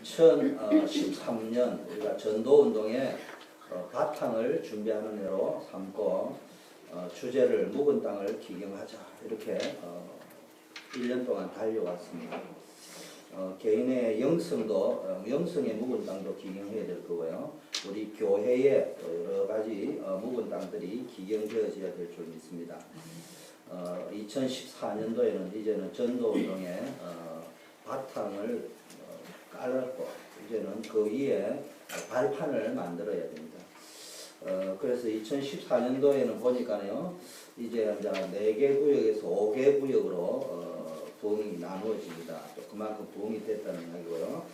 2013년 우리가 전도운동의 바탕을 준비하는 해로 삼고 주제를 묵은 땅을 기경하자 이렇게 1년 동안 달려왔습니다. 개인의 영성의 묵은 땅도 기경해야 될 거고요. 우리 교회의 여러 가지 묵은 땅들이 기경되어져야 될 줄 믿습니다. 2014년도에는 이제는 전도운동의 바탕을 깔았고 이제는 그 위에 발판을 만들어야 됩니다. 그래서 2014년도에는 보니까요, 이제 4개 구역에서 5개 구역으로 부흥이 나누어집니다. 또 그만큼 부흥이 됐다는 이야기고요.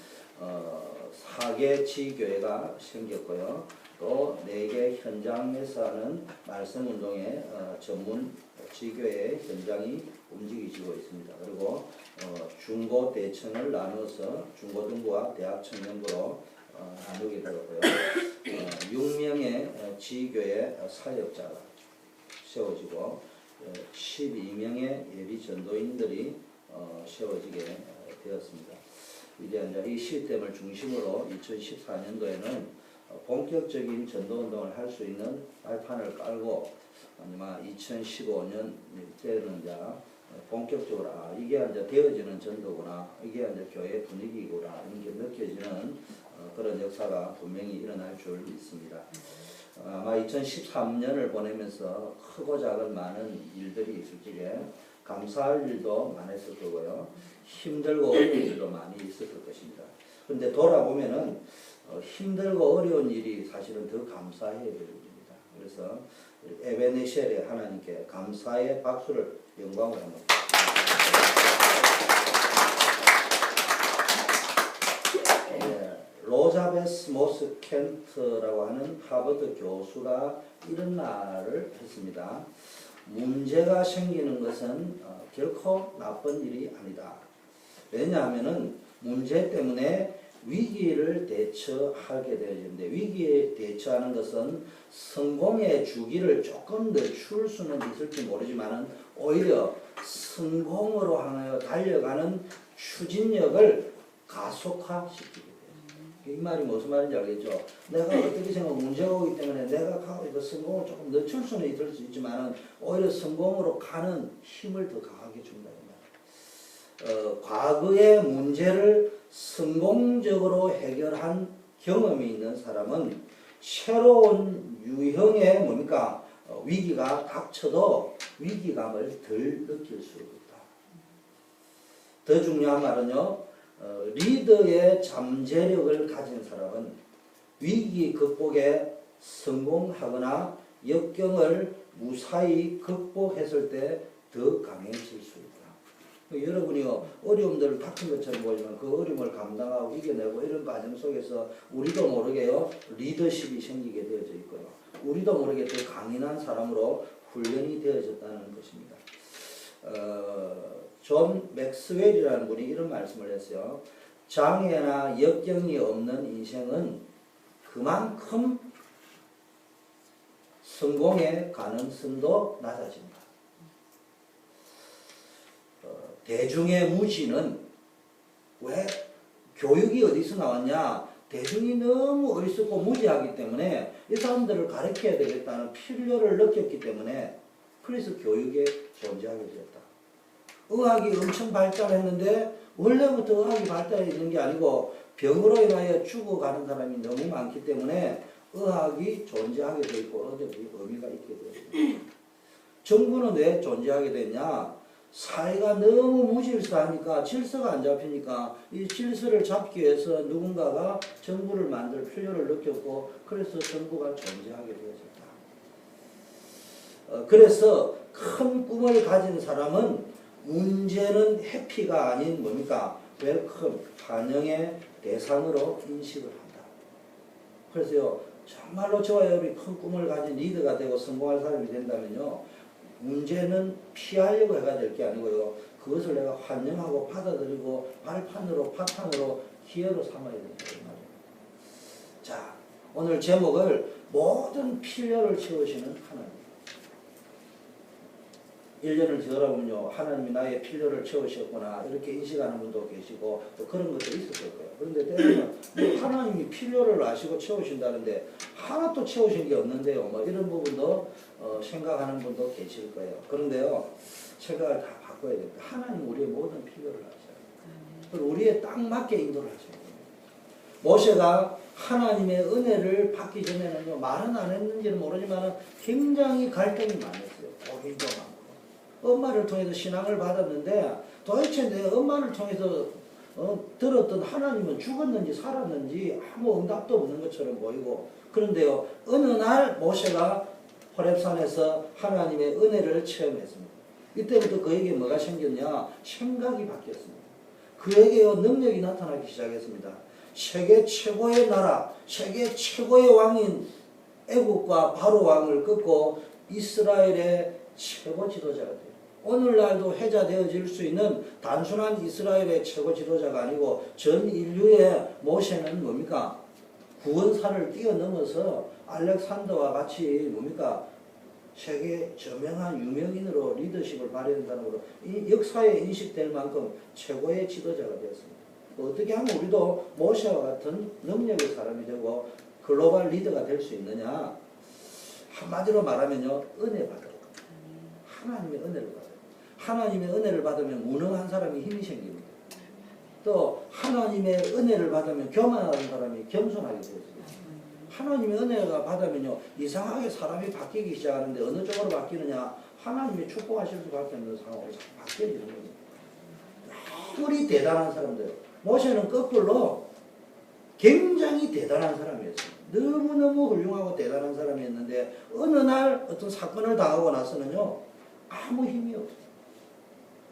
4개 지교회가 생겼고요. 또 4개 현장에서 하는 말씀운동의 전문 지교회 현장이 움직이고 있습니다. 그리고 중고 대청을 나누어서 중고등부와 대학 청년부로 나누게 되었고요. 6명의 지교회 사역자가 세워지고 12명의 예비 전도인들이 세워지게 되었습니다. 이제 이 시스템을 중심으로 2014년도에는 본격적인 전도운동을 할 수 있는 발판을 깔고 아니면 2015년 때는 이제 본격적으로 이게 이제 되어지는 전도구나, 이게 이제 교회 분위기구나 이게 느껴지는 그런 역사가 분명히 일어날 줄 믿습니다. 아마 2013년을 보내면서 크고 작은 많은 일들이 있을 적에 감사할 일도 많았을 거고요. 힘들고 어려운 일도 많이 있었을 것입니다. 그런데 돌아보면은 힘들고 어려운 일이 사실은 더 감사해야 될 일입니다. 그래서 에베네셀의 하나님께 감사의 박수를 영광을 합니다. 로자베스 모스 켄트라고 하는 하버드 교수가 이런 말을 했습니다. 문제가 생기는 것은 결코 나쁜 일이 아니다. 왜냐하면 문제 때문에 위기를 대처하게 되어지는데, 위기에 대처하는 것은 성공의 주기를 조금 늦출 수는 있을지 모르지만 오히려 성공으로 향하여 달려가는 추진력을 가속화시키게 돼요. 이 말이 무슨 말인지 알겠죠? 내가 어떻게 생각하면 문제가 오기 때문에 내가 가고 있는 성공을 조금 늦출 수는 있을 수 있지만 오히려 성공으로 가는 힘을 더 강하게 준다. 과거의 문제를 성공적으로 해결한 경험이 있는 사람은 새로운 유형의 위기가 닥쳐도 위기감을 덜 느낄 수 있다. 더 중요한 말은요, 리더의 잠재력을 가진 사람은 위기 극복에 성공하거나 역경을 무사히 극복했을 때 더 강해질 수 있다. 여러분이요, 어려움들을 닥친 것처럼 보이지만 그 어려움을 감당하고 이겨내고 이런 과정 속에서 우리도 모르게요, 리더십이 생기게 되어져 있고요. 우리도 모르게 더 강인한 사람으로 훈련이 되어졌다는 것입니다. 존 맥스웰이라는 분이 이런 말씀을 했어요. 장애나 역경이 없는 인생은 그만큼 성공의 가능성도 낮아집니다. 대중의 무지는, 왜 교육이 어디서 나왔냐? 대중이 너무 어리석고 무지하기 때문에 이 사람들을 가르쳐야 되겠다는 필요를 느꼈기 때문에 그래서 교육에 존재하게 되었다. 의학이 엄청 발달했는데 원래부터 의학이 발달해 있는 게 아니고 병으로 인하여 죽어가는 사람이 너무 많기 때문에 의학이 존재하게 되어 있고 의미가 있게 되었습니다. 정부는 왜 존재하게 됐냐? 사회가 너무 무질서하니까 질서가 안 잡히니까 이 질서를 잡기 위해서 누군가가 정부를 만들 필요를 느꼈고 그래서 정부가 존재하게 되어졌다. 그래서 큰 꿈을 가진 사람은 문제는 해피가 아닌 웰컴, 환영의 대상으로 인식을 한다. 그래서요, 정말로 저와 여러분이 큰 꿈을 가진 리더가 되고 성공할 사람이 된다면요, 문제는 피하려고 해가 될 게 아니고요, 그것을 내가 환영하고 받아들이고 발판으로 바탕으로 기회로 삼아야 된다. 자, 오늘 제목을 모든 필요를 채우시는 하나님. 1년을 지어라보면요, 하나님이 나의 필요를 채우셨구나 이렇게 인식하는 분도 계시고 또 그런 것들이 있었을 거예요. 그런데 때로는 하나님이 필요를 아시고 채우신다는데 하나도 채우신 게 없는데요, 뭐 이런 부분도 생각하는 분도 계실 거예요. 그런데요, 생각을 다 바꿔야 됩니다. 하나님 우리의 모든 필요를 아셔요. 그리고 우리에 딱 맞게 인도를 하셔야 됩니다. 모세가 하나님의 은혜를 받기 전에는요, 말은 안 했는지는 모르지만 굉장히 갈등이 많았어요. 고민도 많고. 엄마를 통해서 신앙을 받았는데 도대체 내 엄마를 통해서 들었던 하나님은 죽었는지 살았는지 아무 응답도 없는 것처럼 보이고, 그런데요, 어느 날 모세가 호렙산에서 하나님의 은혜를 체험했습니다. 이때부터 그에게 뭐가 생겼냐? 생각이 바뀌었습니다. 그에게요, 능력이 나타나기 시작했습니다. 세계 최고의 나라, 세계 최고의 왕인 애국과 바로 왕을 꺾고 이스라엘의 최고 지도자가 돼요. 오늘날도 회자되어질 수 있는 단순한 이스라엘의 최고 지도자가 아니고 전 인류의 모세는 뭡니까? 구원사를 뛰어넘어서 알렉산더와 같이 뭡니까? 세계 저명한 유명인으로 리더십을 발휘한다는 것으로 이 역사에 인식될 만큼 최고의 지도자가 되었습니다. 어떻게 하면 우리도 모세와 같은 능력의 사람이 되고 글로벌 리더가 될 수 있느냐? 한마디로 말하면요, 은혜 받아요. 하나님의 은혜를 받아요. 하나님의 은혜를 받으면 무능한 사람이 힘이 생깁니다. 또 하나님의 은혜를 받으면 교만한 사람이 겸손하게 되어집니다. 하나님의 은혜가 받으면요, 이상하게 사람이 바뀌기 시작하는데 어느 쪽으로 바뀌느냐? 하나님이 축복하실 수밖에 없는 상황으로 바뀌어지는 겁니다. 아무리 대단한 사람들, 모세는 거꾸로 굉장히 대단한 사람이었어요. 너무너무 훌륭하고 대단한 사람이었는데 어느 날 어떤 사건을 당하고 나서는요, 아무 힘이 없어요.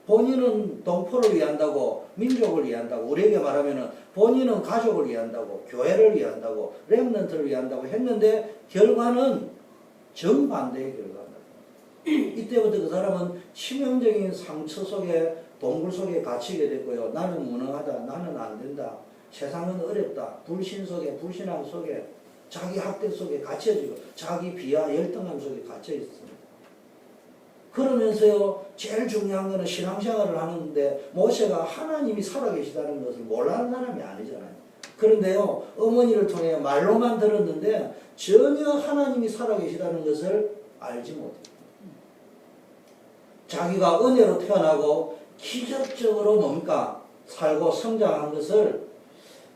본인은 동포를 위한다고, 민족을 위한다고, 우리에게 말하면 본인은 가족을 위한다고, 교회를 위한다고, 렘넌트를 위한다고 했는데 결과는 정반대의 결과입니다. 이때부터 그 사람은 치명적인 상처 속에, 동굴 속에 갇히게 됐고요. 나는 무능하다, 나는 안 된다, 세상은 어렵다, 불신 속에, 불신앙 속에, 자기 학대 속에 갇혀지고 자기 비하 열등감 속에 갇혀 있습니다. 그러면서요, 제일 중요한 거는 신앙생활을 하는데 모세가 하나님이 살아계시다는 것을 몰라는 사람이 아니잖아요. 그런데요, 어머니를 통해 말로만 들었는데 전혀 하나님이 살아계시다는 것을 알지 못해요. 자기가 은혜로 태어나고 기적적으로 뭡니까? 살고 성장한 것을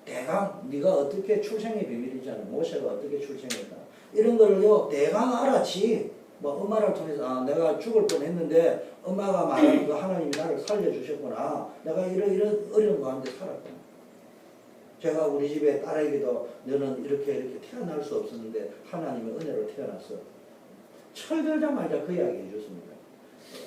대강 네가 어떻게 출생의 비밀이잖아요. 모세가 어떻게 출생했다. 이런 걸요, 대강 알았지. 뭐 엄마를 통해서 내가 죽을 뻔했는데 엄마가 말하는 거 하나님이 나를 살려주셨구나. 내가 이런 어려운 가운데 살았구나. 제가 우리 집에 딸에게도 너는 이렇게 태어날 수 없었는데 하나님의 은혜로 태어났어. 철들자마자 그 이야기 해줬습니다.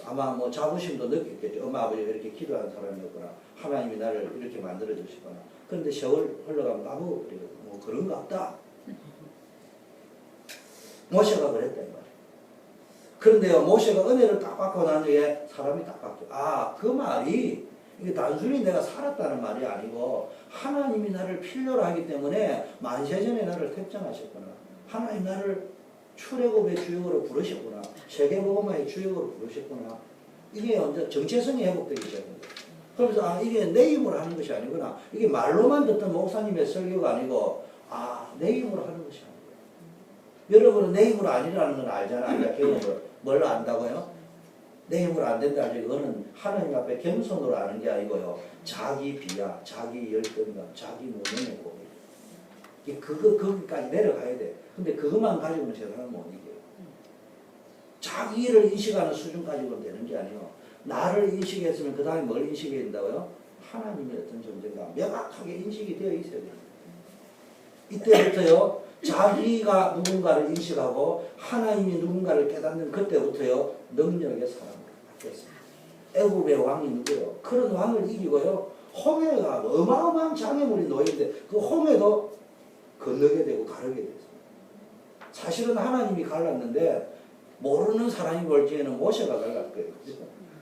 아마 뭐 자부심도 느꼈겠죠. 엄마 아버지가 이렇게 기도하는 사람이었구나. 하나님이 나를 이렇게 만들어 주시구나. 그런데 세월 흘러가면 까먹어버리거든. 뭐 그런가 없다. 모세가 그랬다 이 말이에요. 그런데요, 모세가 은혜를 딱 받고 난 후에 사람이 딱 바뀌어. 그 말이 이게 단순히 내가 살았다는 말이 아니고 하나님이 나를 필요로 하기 때문에 만세전에 나를 택정하셨구나. 하나님 나를 출애굽의 주역으로 부르셨구나. 세계복음화의 주역으로 부르셨구나. 이게 언제 정체성이 회복되기 시작합니다. 그러면서 이게 내 힘으로 하는 것이 아니구나. 이게 말로만 듣던 목사님의 설교가 아니고 내 힘으로 하는 것이 아니구나. 여러분은 내 힘으로 아니라는 건 알잖아. 경험을. 뭘 안다고요? 내 힘으로 안 된다. 그거는 하나님 앞에 겸손으로 아는 게 아니고요. 자기 비하, 자기 열등감, 자기 무능의 고백. 거기까지 내려가야 돼. 근데 그것만 가지고는 세상을 못 이겨요. 자기를 인식하는 수준까지는 되는 게 아니에요. 나를 인식했으면 그 다음에 뭘 인식해야 된다고요? 하나님의 어떤 존재가 명확하게 인식이 되어 있어야 돼요. 이때부터요, 자기가 누군가를 인식하고 하나님이 누군가를 깨닫는 그때부터요, 능력의 사람으로 바뀌었습니다. 애굽의 왕이 누구예요? 그런 왕을 이기고요, 홍해가 어마어마한 장애물이 놓이는데 그 홍해도 건너게 되고 가르게 됐습니다. 사실은 하나님이 갈랐는데 모르는 사람이 볼 적에는 모세가 갈랐을 거예요.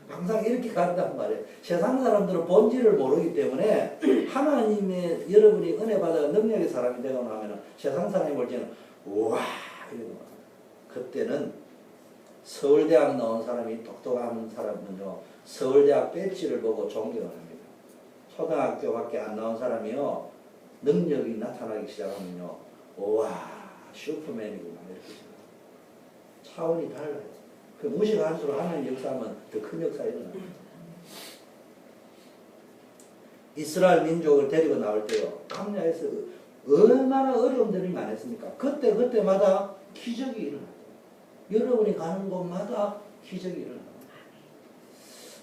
항상 이렇게 간단 말이에요. 세상 사람들은 본질을 모르기 때문에 하나님의 여러분이 은혜 받아 능력의 사람이 되고 나면 세상 사람이 볼 때는 우와 이러고 그때는 서울대학 나온 사람이 똑똑한 사람은요, 서울대학 배지를 보고 존경을 합니다. 초등학교밖에 안 나온 사람이요, 능력이 나타나기 시작하면요, 우와, 슈퍼맨이구나, 이렇게 생각합니다. 차원이 달라요. 그 무식할수록 하나님 역사하면 더 큰 역사가 일어납니다. 이스라엘 민족을 데리고 나올 때요, 광야에서 얼마나 어려움들이 많았습니까? 그때마다 기적이 일어나요. 여러분이 가는 곳마다 기적이 일어나요.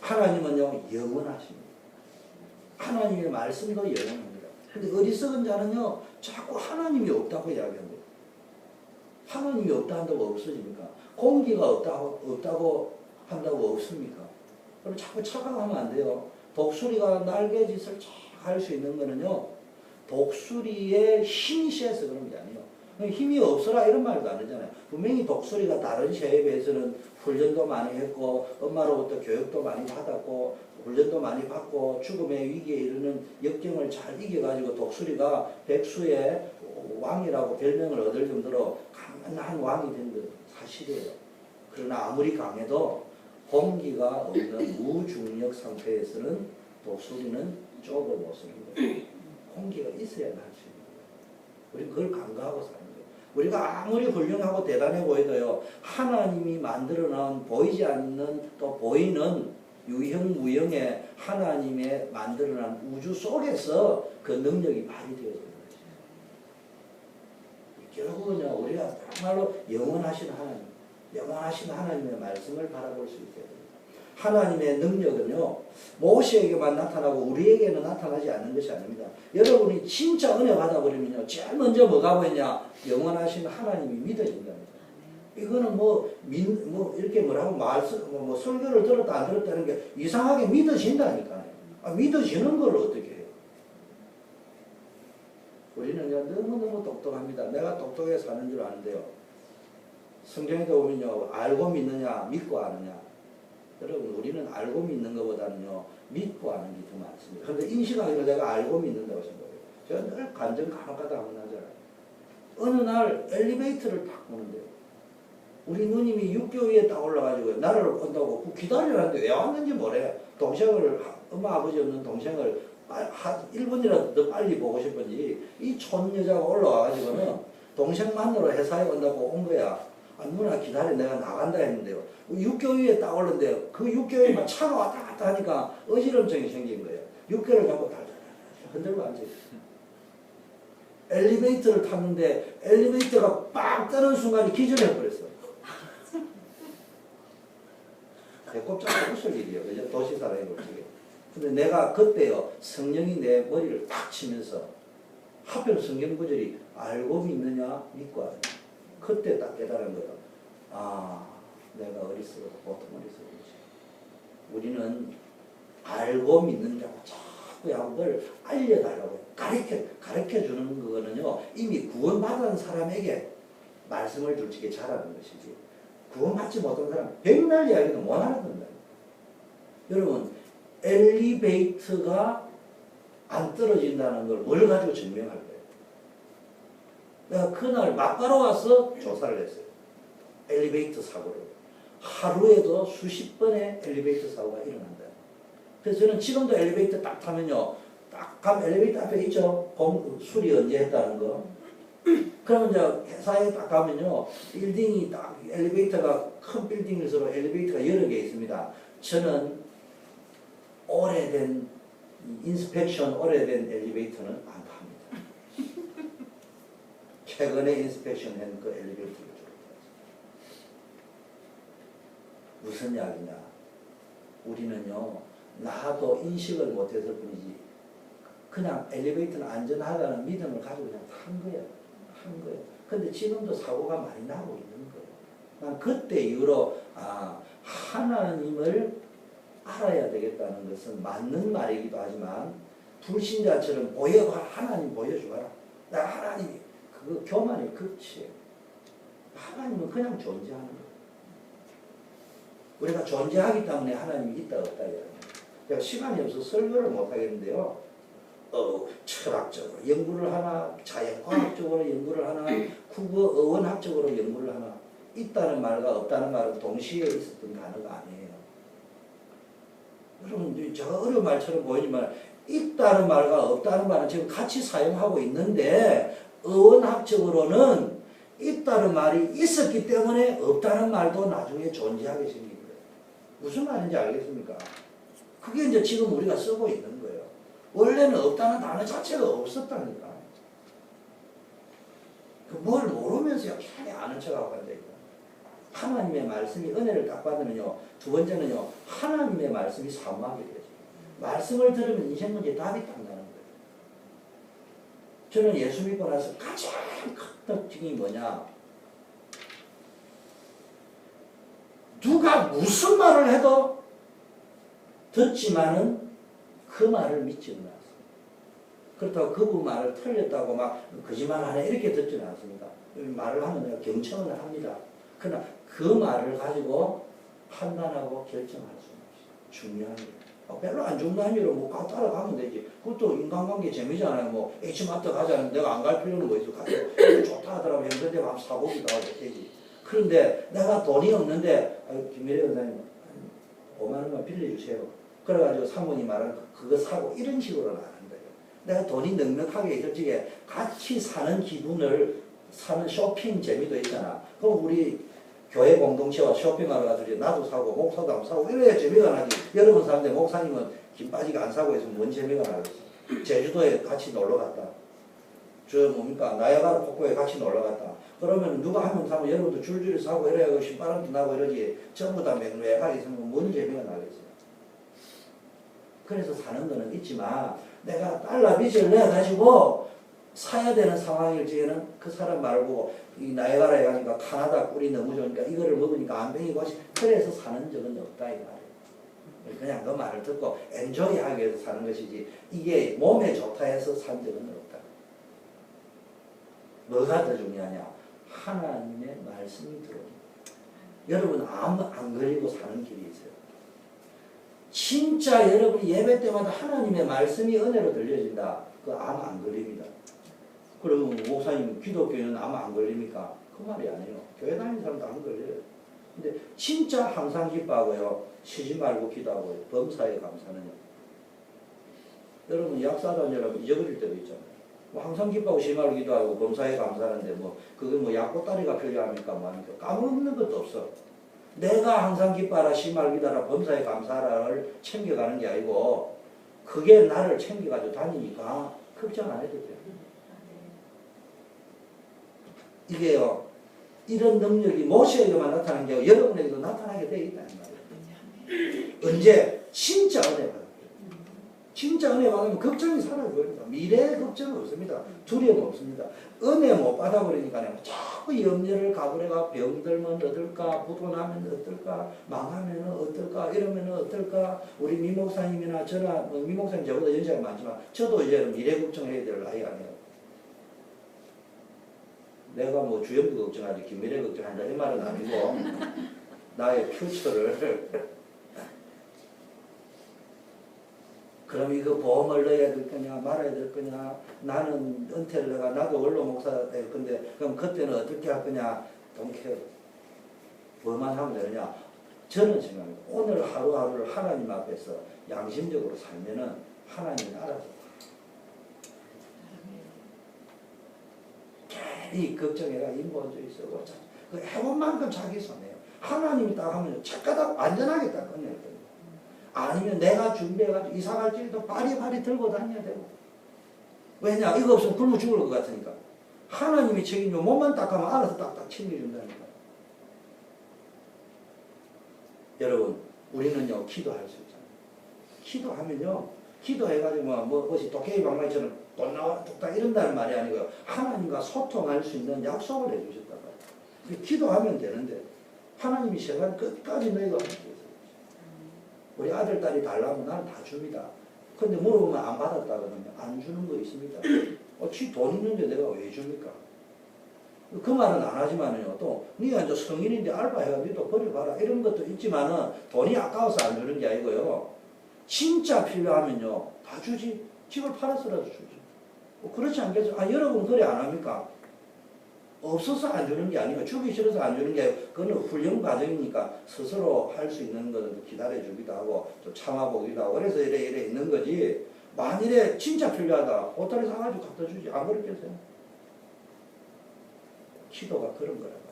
하나님은요, 영원하십니다. 하나님의 말씀도 영원합니다. 근데 어리석은 자는요, 자꾸 하나님이 없다고 이야기합니다. 하나님이 없다 한다고 없어집니까? 공기가 없다고 한다고 없습니까? 그럼 자꾸 착각하면 안 돼요. 독수리가 날개짓을 쫙 할 수 있는 거는요, 독수리의 힘이 세서 그런 게 아니에요. 힘이 없어라 이런 말도 안 하잖아요. 분명히 독수리가 다른 새에 비해서는 훈련도 많이 했고, 엄마로부터 교육도 많이 받았고, 훈련도 많이 받고, 죽음의 위기에 이르는 역경을 잘 이겨가지고 독수리가 백수의 왕이라고 별명을 얻을 정도로 강한 왕이 된 건 사실이에요. 그러나 아무리 강해도 공기가 없는 무중력 상태에서는 독수리는 쪽을 못 쓰는 거예요. 공기가 있어야만 할 수 있는 거예요. 우리 그걸 간과하고 사는 거예요. 우리가 아무리 훌륭하고 대단해 보이도요, 하나님이 만들어놓은 보이지 않는 또 보이는 유형무형의 하나님의 만들어놓은 우주 속에서 그 능력이 발휘되어지는 거죠. 결국은요, 우리가 정말로 영원하신 하나님, 영원하신 하나님의 말씀을 바라볼 수 있게 됩니다. 하나님의 능력은요, 모세에게만 나타나고 우리에게는 나타나지 않는 것이 아닙니다. 여러분이 진짜 은혜 받아버리면요, 제일 먼저 뭐가 보이냐? 영원하신 하나님이 믿어진답니다. 이거는 이렇게 설교를 들었다 안 들었다는 게 이상하게 믿어진다니까요. 믿어지는 걸 어떻게 해요? 우리는요, 너무너무 똑똑합니다. 내가 똑똑하게 사는 줄 아는데요. 성경에도 보면요, 알고 믿느냐, 믿고 아느냐. 여러분, 우리는 알고 믿는 것보다는요, 믿고 아는 게 더 많습니다. 그런데 인식하기를 내가 알고 믿는다고 생각해요. 제가 늘 간증간혹가다 하면 하잖아요. 어느 날 엘리베이터를 탁 보는데요. 우리 누님이 육교 위에 딱 올라가지고 나를 온다고 기다리라는데 왜 왔는지 모르요. 엄마 아버지 없는 동생을 1분이라도 더 빨리 보고 싶은지 이 촌 여자가 올라와가지고는 동생 만나러 회사에 온다고 온 거야. 누나 기다려, 내가 나간다 했는데요. 육교 위에 딱 올랐는데요. 그 육교 위에만 차가 왔다 갔다 하니까 어지럼증이 생긴 거예요. 육교를 잡고 달달달 흔들고 앉아있어요. 엘리베이터를 탔는데 엘리베이터가 빡 뜨는 순간에 기절해버렸어요. 배꼽 잡고 웃을 일이에요. 그죠? 도시 사람이 솔직히. 근데 내가 그때요, 성령이 내 머리를 탁 치면서 하필 성경 구절이 알고 믿느냐, 믿고 하느냐. 그때 딱 깨달은 거예요. 내가 어리석어도 보통 어리석어지. 우리는 알고 믿는 자고 자꾸 양들 알려달라고 가르쳐 주는 거는요, 이미 구원받은 사람에게 말씀을 솔직히 잘하는 것이지, 구원받지 못한 사람 백날 이야기도 못 알아듣는다. 여러분, 엘리베이터가 안 떨어진다는 걸 뭘 가지고 증명할 거예요? 내가 그날 막바로 와서 조사를 했어요. 엘리베이터 사고를. 하루에도 수십 번의 엘리베이터 사고가 일어난다. 그래서 저는 지금도 엘리베이터 딱 타면요, 딱 가면 엘리베이터 앞에 있죠? 수리 언제 했다는 거. 그러면 이제 회사에 딱 가면요, 빌딩이 딱, 엘리베이터가 큰 빌딩일수록 엘리베이터가 여러 개 있습니다. 저는 오래된, 인스펙션 오래된 엘리베이터는 안 팝니다. 최근에 인스펙션 한 그 엘리베이터를 주로 타죠. 무슨 이야기냐? 우리는요, 나도 인식을 못했을 뿐이지, 그냥 엘리베이터는 안전하다는 믿음을 가지고 그냥 탄 거예요. 근데 지금도 사고가 많이 나고 있는 거예요. 난 그때 이후로, 하나님을 알아야 되겠다는 것은 맞는 말이기도 하지만, 불신자처럼 하나님 보여주거라. 나 하나님이, 그거 교만의 극치예요. 하나님은 그냥 존재하는 거예요. 우리가 존재하기 때문에 하나님이 있다 없다 이야기해요. 제가 시간이 없어서 설교를 못 하겠는데요. 철학적으로 연구를 하나, 자연과학적으로 연구를 하나, 국어 어원학적으로 연구를 하나, 있다는 말과 없다는 말은 동시에 있었던 단어가 아니에요. 여러분, 제가 어려운 말처럼 보이지만 있다는 말과 없다는 말은 지금 같이 사용하고 있는데 어원학적으로는 있다는 말이 있었기 때문에 없다는 말도 나중에 존재하게 생긴 거예요. 무슨 말인지 알겠습니까? 그게 이제 지금 우리가 쓰고 있는 거예요. 원래는 없다는 단어 자체가 없었다니까. 뭘 모르면서 이렇게 아는 척하고 앉아있다. 하나님의 말씀이 은혜를 딱 받으면요. 두 번째는요. 하나님의 말씀이 사모하게 되죠. 말씀을 들으면 인생 문제 답이 딱 나는 거예요. 저는 예수 믿고 나서 가장 큰 특징이 뭐냐. 누가 무슨 말을 해도 듣지만은 그 말을 믿지 않았어요. 그렇다고 그분 말을 틀렸다고 막 거짓말하네 이렇게 듣지는 않습니다. 말을 하면 내가 경청을 합니다. 그러나 그 말을 가지고 판단하고 결정할 수는 없어요. 중요한 게. 별로 안 중요한 일은 뭐 따라가면 되지. 그것도 인간관계 재미잖아요. 뭐 H마트 가자는 내가 안 갈 필요는 뭐 있어. 가서 좋다 하더라고 했는데 한번 사보기도 하고 되지. 그런데 내가 돈이 없는데 김미래 원사님 5만 원만 빌려주세요. 그래가지고 사모님 말은 그거 사고 이런 식으로는 안 한다요. 내가 돈이 넉넉하게 있을 적에 같이 사는 기분을 사는 쇼핑 재미도 있잖아. 그럼 우리 교회 공동체와 쇼핑하러 가서 나도 사고 목사도 안 사고 이래야 재미가 나지. 여러분 사는데 목사님은 김바지가 안 사고 있으면 뭔 재미가 나겠어. 제주도에 같이 놀러 갔다. 저 뭡니까 나야가라 폭포에 같이 놀러 갔다. 그러면 누가 한 명 사면 여러분도 줄줄이 사고 이래야 신바람도 나고 이러지. 전부 다 맹맹하게 있으면 뭔 재미가 나겠어요. 그래서 사는 거는 있지만 내가 달러 빚을 내가지고 사야 되는 상황일 적에는 그 사람 말을 보고 이 나야가라에 가니까 카나다 꿀이 너무 좋으니까 이거를 먹으니까 안 배기고 그래서 사는 적은 없다 이 말이에요. 그냥 그 말을 듣고 엔조이하기 위해서 사는 것이지 이게 몸에 좋다 해서 산 적은 없다. 뭐가 더 중요하냐? 하나님의 말씀이 들어옵니다. 여러분 안 그리고 사는 길이 있어요. 진짜 여러분이 예배 때마다 하나님의 말씀이 은혜로 들려진다. 그 암 안 걸립니다. 그러면 목사님 기독교에는 암 안 걸립니까? 그 말이 아니에요. 교회 다니는 사람도 안 걸려요. 근데 진짜 항상 기뻐하고요. 쉬지 말고 기도하고요. 범사에 감사는요. 여러분 약사단 여러분 잊어버릴 때도 있잖아요. 뭐 항상 기뻐하고 쉬지 말고 기도하고 범사에 감사하는데 뭐 그게 뭐 약보따리가 필요합니까? 뭐 합니까? 까먹는 것도 없어. 내가 항상 기뻐하라 쉬지 말고 기도하라 범사에 감사하라를 챙겨가는 게 아니고 그게 나를 챙겨가지고 다니니까 걱정 안 해도 돼요. 이게요, 이런 능력이 모세에게만 나타난 게 아니고 여러분에게도 나타나게 되어 있다는 말이에요. 언제? 진짜 은혜 받아요. 진짜 은혜 받으면 걱정이 사라져버립니다. 미래의 걱정은 없습니다. 두려움 없습니다. 은혜 못 받아버리니까 자꾸 염려를 가버려가 병들면 어떨까, 부도나면 어떨까, 망하면 어떨까, 이러면 어떨까. 우리 미 목사님이나 저나, 미 목사님 저보다 연세가 많지만 저도 이제 미래 걱정해야 될 나이 아니에요. 내가 뭐 주연부 걱정하지 김미래 걱정한다 이 말은 아니고 나의 퓨처를 그럼 이거 보험을 넣어야 될 거냐 말아야 될 거냐 나는 은퇴를 해가 나도 원로 목사 될 건데 그럼 그때는 어떻게 할 거냐 don't care. 뭐만 하면 되느냐. 저는 생각합니다. 오늘 하루하루를 하나님 앞에서 양심적으로 살면은 하나님이 알아서 이 걱정해가 인본주의 쓰고 그 해본 만큼 자기 손해요. 하나님이 딱 하면 착가다 완전하게 딱 끝낼 거예요. 아니면 내가 준비해가지고 이사 갈지도 바리바리 들고 다녀야 되고. 왜냐? 이거 없으면 굶어 죽을 것 같으니까. 하나님이 책임져 몸만 딱 하면 알아서 딱딱 챙겨준다니까. 여러분 우리는요 기도할 수 있잖아요. 기도하면요 기도해가지고 뭐 뭐지 도깨비 방망이처럼 돈 나와 뚝딱 이런다는 말이 아니고요. 하나님과 소통할 수 있는 약속을 해주셨단 말이에요. 기도하면 되는데 하나님이 세상 끝까지 너희가 함께 있어요. 우리 아들 딸이 달라면 나는 다 줍니다. 근데 물어보면 안 받았다 그러면 안 주는 거 있습니다. 지 돈 있는데 내가 왜 줍니까? 그 말은 안 하지만요. 또 네가 이제 성인인데 알바해가지고 또 버려봐라 이런 것도 있지만은 돈이 아까워서 안 주는 게 아니고요. 진짜 필요하면요 다 주지. 집을 팔아서라도 주지. 그렇지 않겠어요? 여러분 그래 안 합니까? 없어서 안 주는 게 아니고 주기 싫어서 안 주는 게 아니고 그건 훈련 과정이니까 스스로 할 수 있는 것은 기다려주기도 하고 또 참아보기도 하고 그래서 이래 있는 거지. 만일에 진짜 필요하다 보따리 사가지고 갖다 주지 안 그렇겠어요? 기도가 그런 거란 말이에요.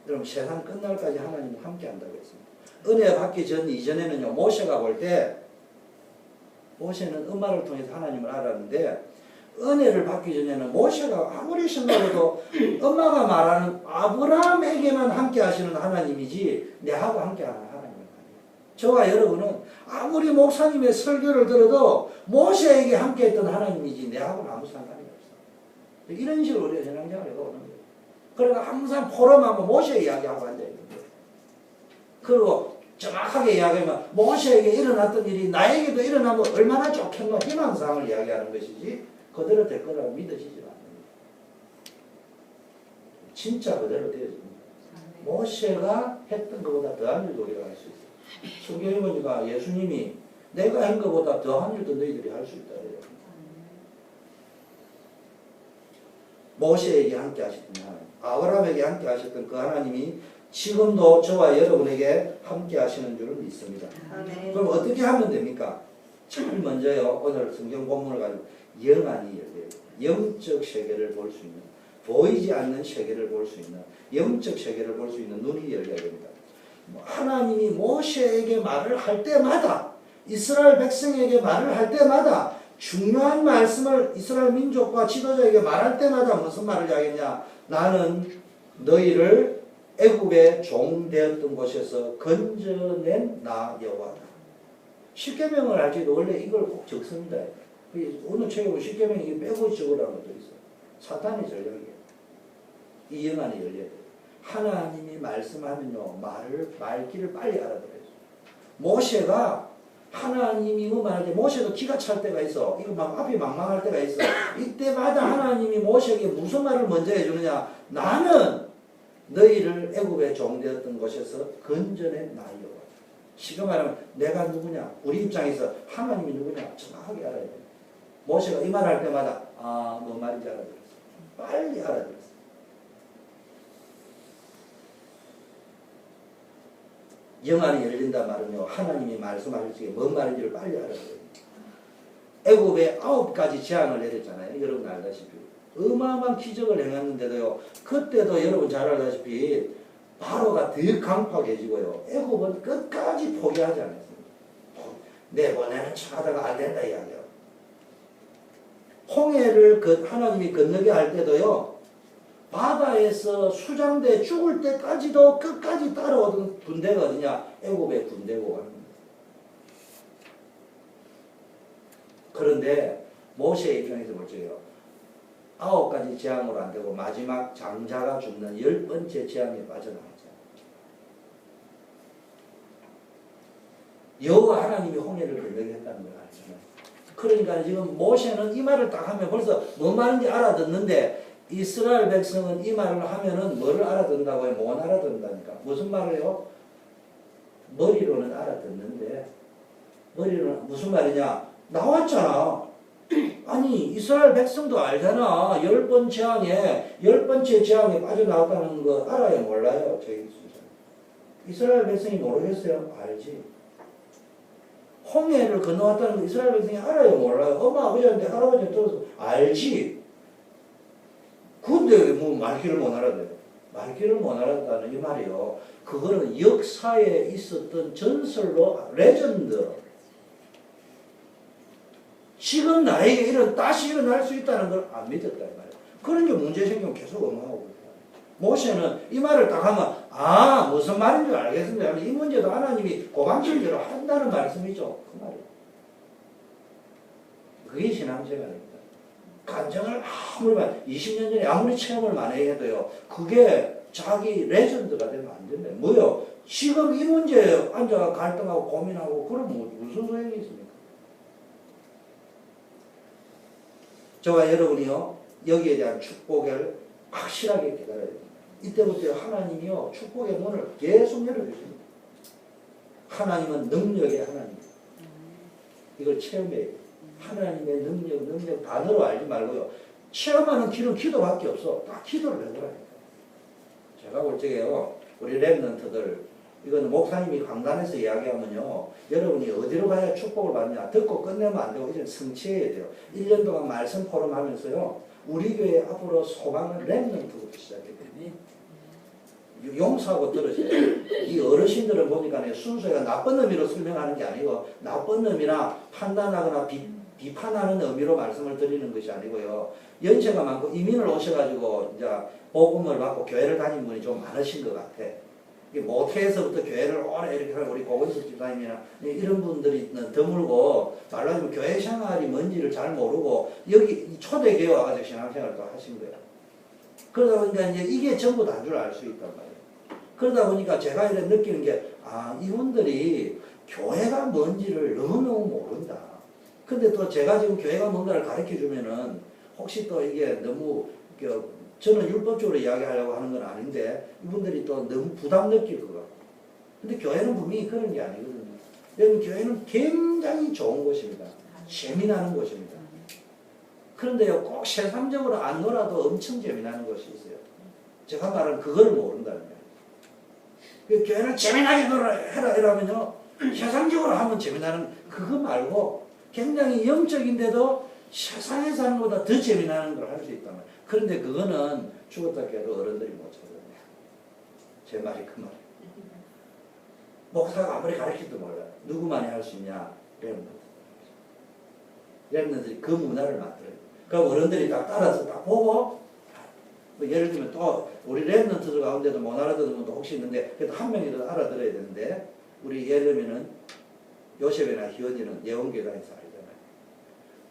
여러분 세상 끝날까지 하나님은 함께 한다고 했습니다. 은혜 받기 이전에는요 모세가 볼 때 모세는 엄마를 통해서 하나님을 알았는데 은혜를 받기 전에는 모세가 아무리 생각해도 엄마가 말하는 아브라함에게만 함께 하시는 하나님이지 내하고 함께 하는 하나님은 아니에요. 저와 여러분은 아무리 목사님의 설교를 들어도 모세에게 함께 했던 하나님이지 내하고는 아무 상관이 없어. 이런 식으로 우리가 신앙생활을 해오는 거예요. 그러니까 항상 포럼하면 모세 이야기하고 앉아있는 거예요. 그리고 정확하게 이야기하면 모세에게 일어났던 일이 나에게도 일어나면 얼마나 좋겠노 희망사항을 이야기하는 것이지 그대로 될 거라고 믿어지지 않습니다. 진짜 그대로 되어집니다. 모세가 했던 것보다 더한 일도 우리가 할 수 있어요. 성경에 보니까 예수님이 내가 한 것보다 더한 일도 너희들이 할 수 있다 그래요. 모세에게 함께 하셨던 하나님, 아브라함에게 함께 하셨던 그 하나님이 지금도 저와 여러분에게 함께 하시는 줄은 믿습니다. 그럼 어떻게 하면 됩니까? 제일 먼저요, 오늘 성경 본문을 가지고 영안이 열려요. 영적 세계를 볼 수 있는, 보이지 않는 세계를 볼 수 있는, 영적 세계를 볼 수 있는 눈이 열려야 됩니다. 하나님이 모세에게 말을 할 때마다, 이스라엘 백성에게 말을 할 때마다 중요한 말씀을 이스라엘 민족과 지도자에게 말할 때마다 무슨 말을 하겠냐? 나는 너희를 애굽의 종 되었던 곳에서 건져낸 나 여호와다. 십계명을 할 때도 원래 이걸 꼭 적습니다. 오늘 책에 십계명 이게 빼고 적으라는 것도 있어요. 사탄의 전략이에요. 이 영안이 열려야 돼요. 하나님이 말씀하면요 말귀를 빨리 알아들어요. 모세가 하나님이 말할 때 모세도 기가 찰 때가 있어. 이거 막 앞이 망망할 때가 있어. 이때마다 하나님이 모세에게 무슨 말을 먼저 해주느냐? 나는 너희를 애굽의 종 되었던 곳에서 건져낸 나여. 지금 말하면 내가 누구냐? 우리 입장에서 하나님이 누구냐? 정확하게 알아야 돼. 모세가 이 말할 때마다 뭔 말인지 알아들었어. 빨리 알아들었어. 영안이 열린다 말은요 하나님이 말씀하실 적에 뭔 말인지를 빨리 알아들어요. 애굽에 9가지 재앙을 내렸잖아요. 여러분 알다시피 어마어마한 기적을 행했는데도요 그때도 여러분 잘 알다시피 바로가 더 강팍해지고요 애굽은 끝까지 포기하지 않았습니다. 내보내는 척하다가 안 된다 이야기요. 홍해를 하나님이 건너게 할 때도요 바다에서 수장돼 죽을 때까지도 끝까지 따라오던 군대가 어디냐? 애굽의 군대고. 그런데 모세의 입장에서 볼 적에요. 9가지 재앙으로 안 되고 마지막 장자가 죽는 10번째 재앙에 빠져나왔죠. 여호와 하나님이 홍해를 건너게 했다는 걸 알잖아요. 그러니까 지금 모세는 이 말을 딱 하면 벌써 뭔 말인지 알아듣는데 이스라엘 백성은 이 말을 하면은 뭐를 알아듣는다고 해요? 못 알아듣는다니까. 무슨 말을 해요? 머리로는 알아듣는데 머리로는 무슨 말이냐? 나왔잖아. 아니 이스라엘 백성도 알잖아. 10번째 재앙에 빠져나왔다는 거 알아요? 몰라요? 저희 이스라엘 백성이 모르겠어요? 알지. 홍해를 건너왔다는 거 이스라엘 백성이 알아요? 몰라요? 엄마 아버지한테 할아버지한테 들어서 알지. 근데 뭐 말귀를 못 알아들어요. 말귀를 못 알아듣다는 이 말이요. 그거는 역사에 있었던 전설로 레전드. 지금 나에게 다시 일어날 수 있다는 걸 안 믿었다 이 말이에요. 그런 게 문제 생기면 계속 엉망하고 모세는 이 말을 딱 하면 무슨 말인 줄 알겠습니다. 이 문제도 하나님이 고방식대로 한다는 말씀이죠. 그 말이에요. 그게 신앙생활입니다. 간증을 아무리 20년 전에 아무리 체험을 많이 해도요 그게 자기 레전드가 되면 안 된다. 뭐요? 지금 이 문제에 앉아 갈등하고 고민하고 그럼 무슨 소용이 있습니까? 저와 여러분이요 여기에 대한 축복을 확실하게 깨달아야 됩니다. 이때부터 하나님이요 축복의 문을 계속 열어주십니다. 하나님은 능력의 하나님. 이걸 체험해야 돼요. 하나님의 능력 단어로 알지 말고요. 체험하는 길은 기도밖에 없어. 딱 기도를 해보라니까. 제가 볼 적에요, 우리 랩런트들, 이거는 목사님이 강단에서 이야기하면요, 여러분이 어디로 가야 축복을 받냐, 듣고 끝내면 안 되고, 이제 성취해야 돼요. 1년 동안 말씀 포럼 하면서요, 우리 교회 앞으로 소망은 랩런트부터 시작했거든요. 용서하고 들으세요. 이 어르신들은 보니까 순수해가 나쁜 의미로 설명하는 게 아니고, 나쁜 의미나 판단하거나 비판하는 의미로 말씀을 드리는 것이 아니고요. 연세가 많고 이민을 오셔가지고 이제 복음을 받고 교회를 다닌 분이 좀 많으신 것 같아. 모태에서부터 교회를 오래 이렇게 하는 우리 고건석 집사님이나 이런 분들이 드물고, 말로 하자면 교회 생활이 뭔지를 잘 모르고 여기 초대교회 와가지고 신앙생활을 또 하신 거예요. 그러다 보니까 이제 이게 전부 다인 줄 알 수 있단 말이에요. 그러다 보니까 제가 이렇게 느끼는 게, 이분들이 교회가 뭔지를 너무너무 모른다. 근데 또 제가 지금 교회가 뭔가를 가르쳐 주면은 혹시 또 이게 너무 저는 율법적으로 이야기하려고 하는 건 아닌데 이분들이 또 너무 부담 느낄 것 같고. 근데 교회는 분명히 그런 게 아니거든요. 여러분, 교회는 굉장히 좋은 곳입니다. 재미나는 곳입니다. 그런데요, 꼭 세상적으로 안 놀아도 엄청 재미나는 것이 있어요. 제가 말하는 그걸 모른다는 거예요. 교회는 재미나게 해라 이러면요, 세상적으로 하면 재미나는 그거 말고 굉장히 영적인데도 세상에 사는 것보다 더 재미나는 걸 할 수 있단 말이에요. 그런데 그거는 죽었다 깨도 어른들이 못 찾아내요. 제 말이 그 말이에요. 목사가 아무리 가르쳐도 몰라요. 누구만이 할 수 있냐? 랩런들이 그 문화를 만들어요. 그럼 어른들이 딱 따라서 딱 보고, 뭐 예를 들면 또 우리 랩런트들 가운데도 못 알아듣는 분도 혹시 있는데 그래도 한 명이라도 알아들어야 되는데, 우리 예를 들면은 요셉이나 희원이는 예원교회 다니면서 알잖아요.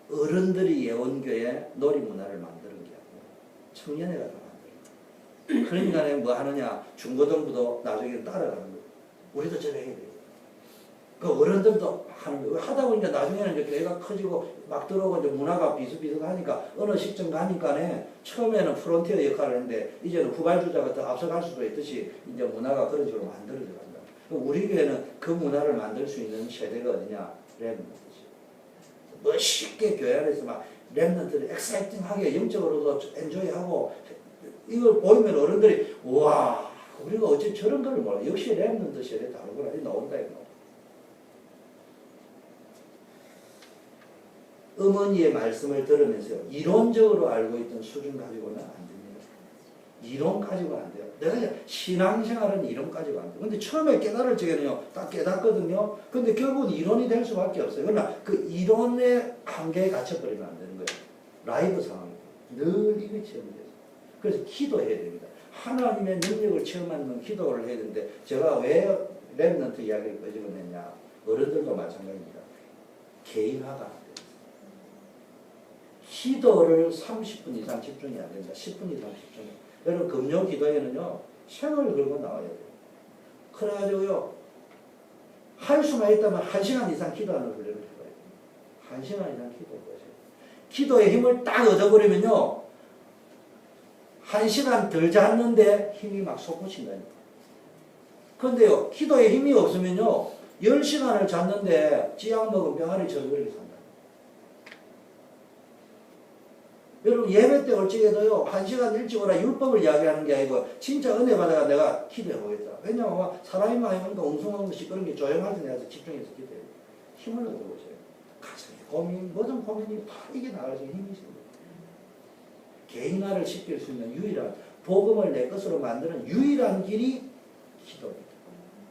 어른들이 예원교회 놀이문화를 만드는 게 아니고 청년회가 다 만드는 거예요. 그러니까 뭐 하느냐, 중고등부도 나중에 따라가는 거예요. 우리도 저래 해야 돼요. 그 어른들도 하는 거예요. 하다 보니까 나중에는 이제 교회가 커지고 막 들어오고 이제 문화가 비슷비슷하니까 어느 시점 가니까는 처음에는 프론티어 역할을 했는데 이제는 후발주자가 더 앞서갈 수도 있듯이 이제 문화가 그런 식으로 만들어져 간다. 우리 교회는 그 문화를 만들 수 있는 세대가 어디냐? 랩런트지. 멋있게 교회 안에서 막 랩런트를 엑사이팅하게 영적으로도 엔조이하고 이걸 보이면 어른들이 와, 우리가 어째 저런 걸 몰라. 역시 랩런트 세대 다르구나. 이 나온다 이거. 어머니의 말씀을 들으면서요, 이론적으로 알고 있던 수준 가지고는 안 됩니다. 이론 가지고 안 돼요. 내가 신앙생활은 이론 가지고 안 돼요. 근데 처음에 깨달을 적에는요, 딱 깨닫거든요. 근데 결국은 이론이 될 수밖에 없어요. 그러나 그 이론의 한계에 갇혀버리면 안 되는 거예요. 라이브 상황이에요. 늘 이게 체험돼요. 그래서 기도해야 됩니다. 하나님의 능력을 체험하는 건 기도를 해야 되는데, 제가 왜 랩런트 이야기를 꺼집어냈냐. 어른들도 마찬가지입니다. 개인화가 안 돼요. 기도를 30분 이상 집중이 안 된다. 10분 이상 집중이. 여러분, 금요 기도에는요, 생을 걸고 나와야 돼요. 그래가지고요, 할 수만 있다면 1시간 이상 기도하는 훈련을 해봐야 돼요. 1시간 이상 기도해보세요. 기도의 힘을 딱 얻어버리면요, 1시간 덜 잤는데 힘이 막 솟구친다니까. 그런데요, 기도의 힘이 없으면요, 10시간을 잤는데 찌약 먹은 병아리 절벽이 산다. 여러분, 예배 때 올적에도요, 1시간 일찍 오라 율법을 이야기하는 게 아니고 진짜 은혜 받아가 내가 기도해 보겠다. 왜냐하면 사람이 많이 오니까 웅성한 것이 그런 게 조용할 때 내가 집중해서 기도해요. 힘을 얻어보세요. 가슴에 고민, 모든 고민이 다 이게 나갈 수 있는 힘이 있습니다. 개인화를 시킬 수 있는 유일한, 복음을 내 것으로 만드는 유일한 길이 기도입니다.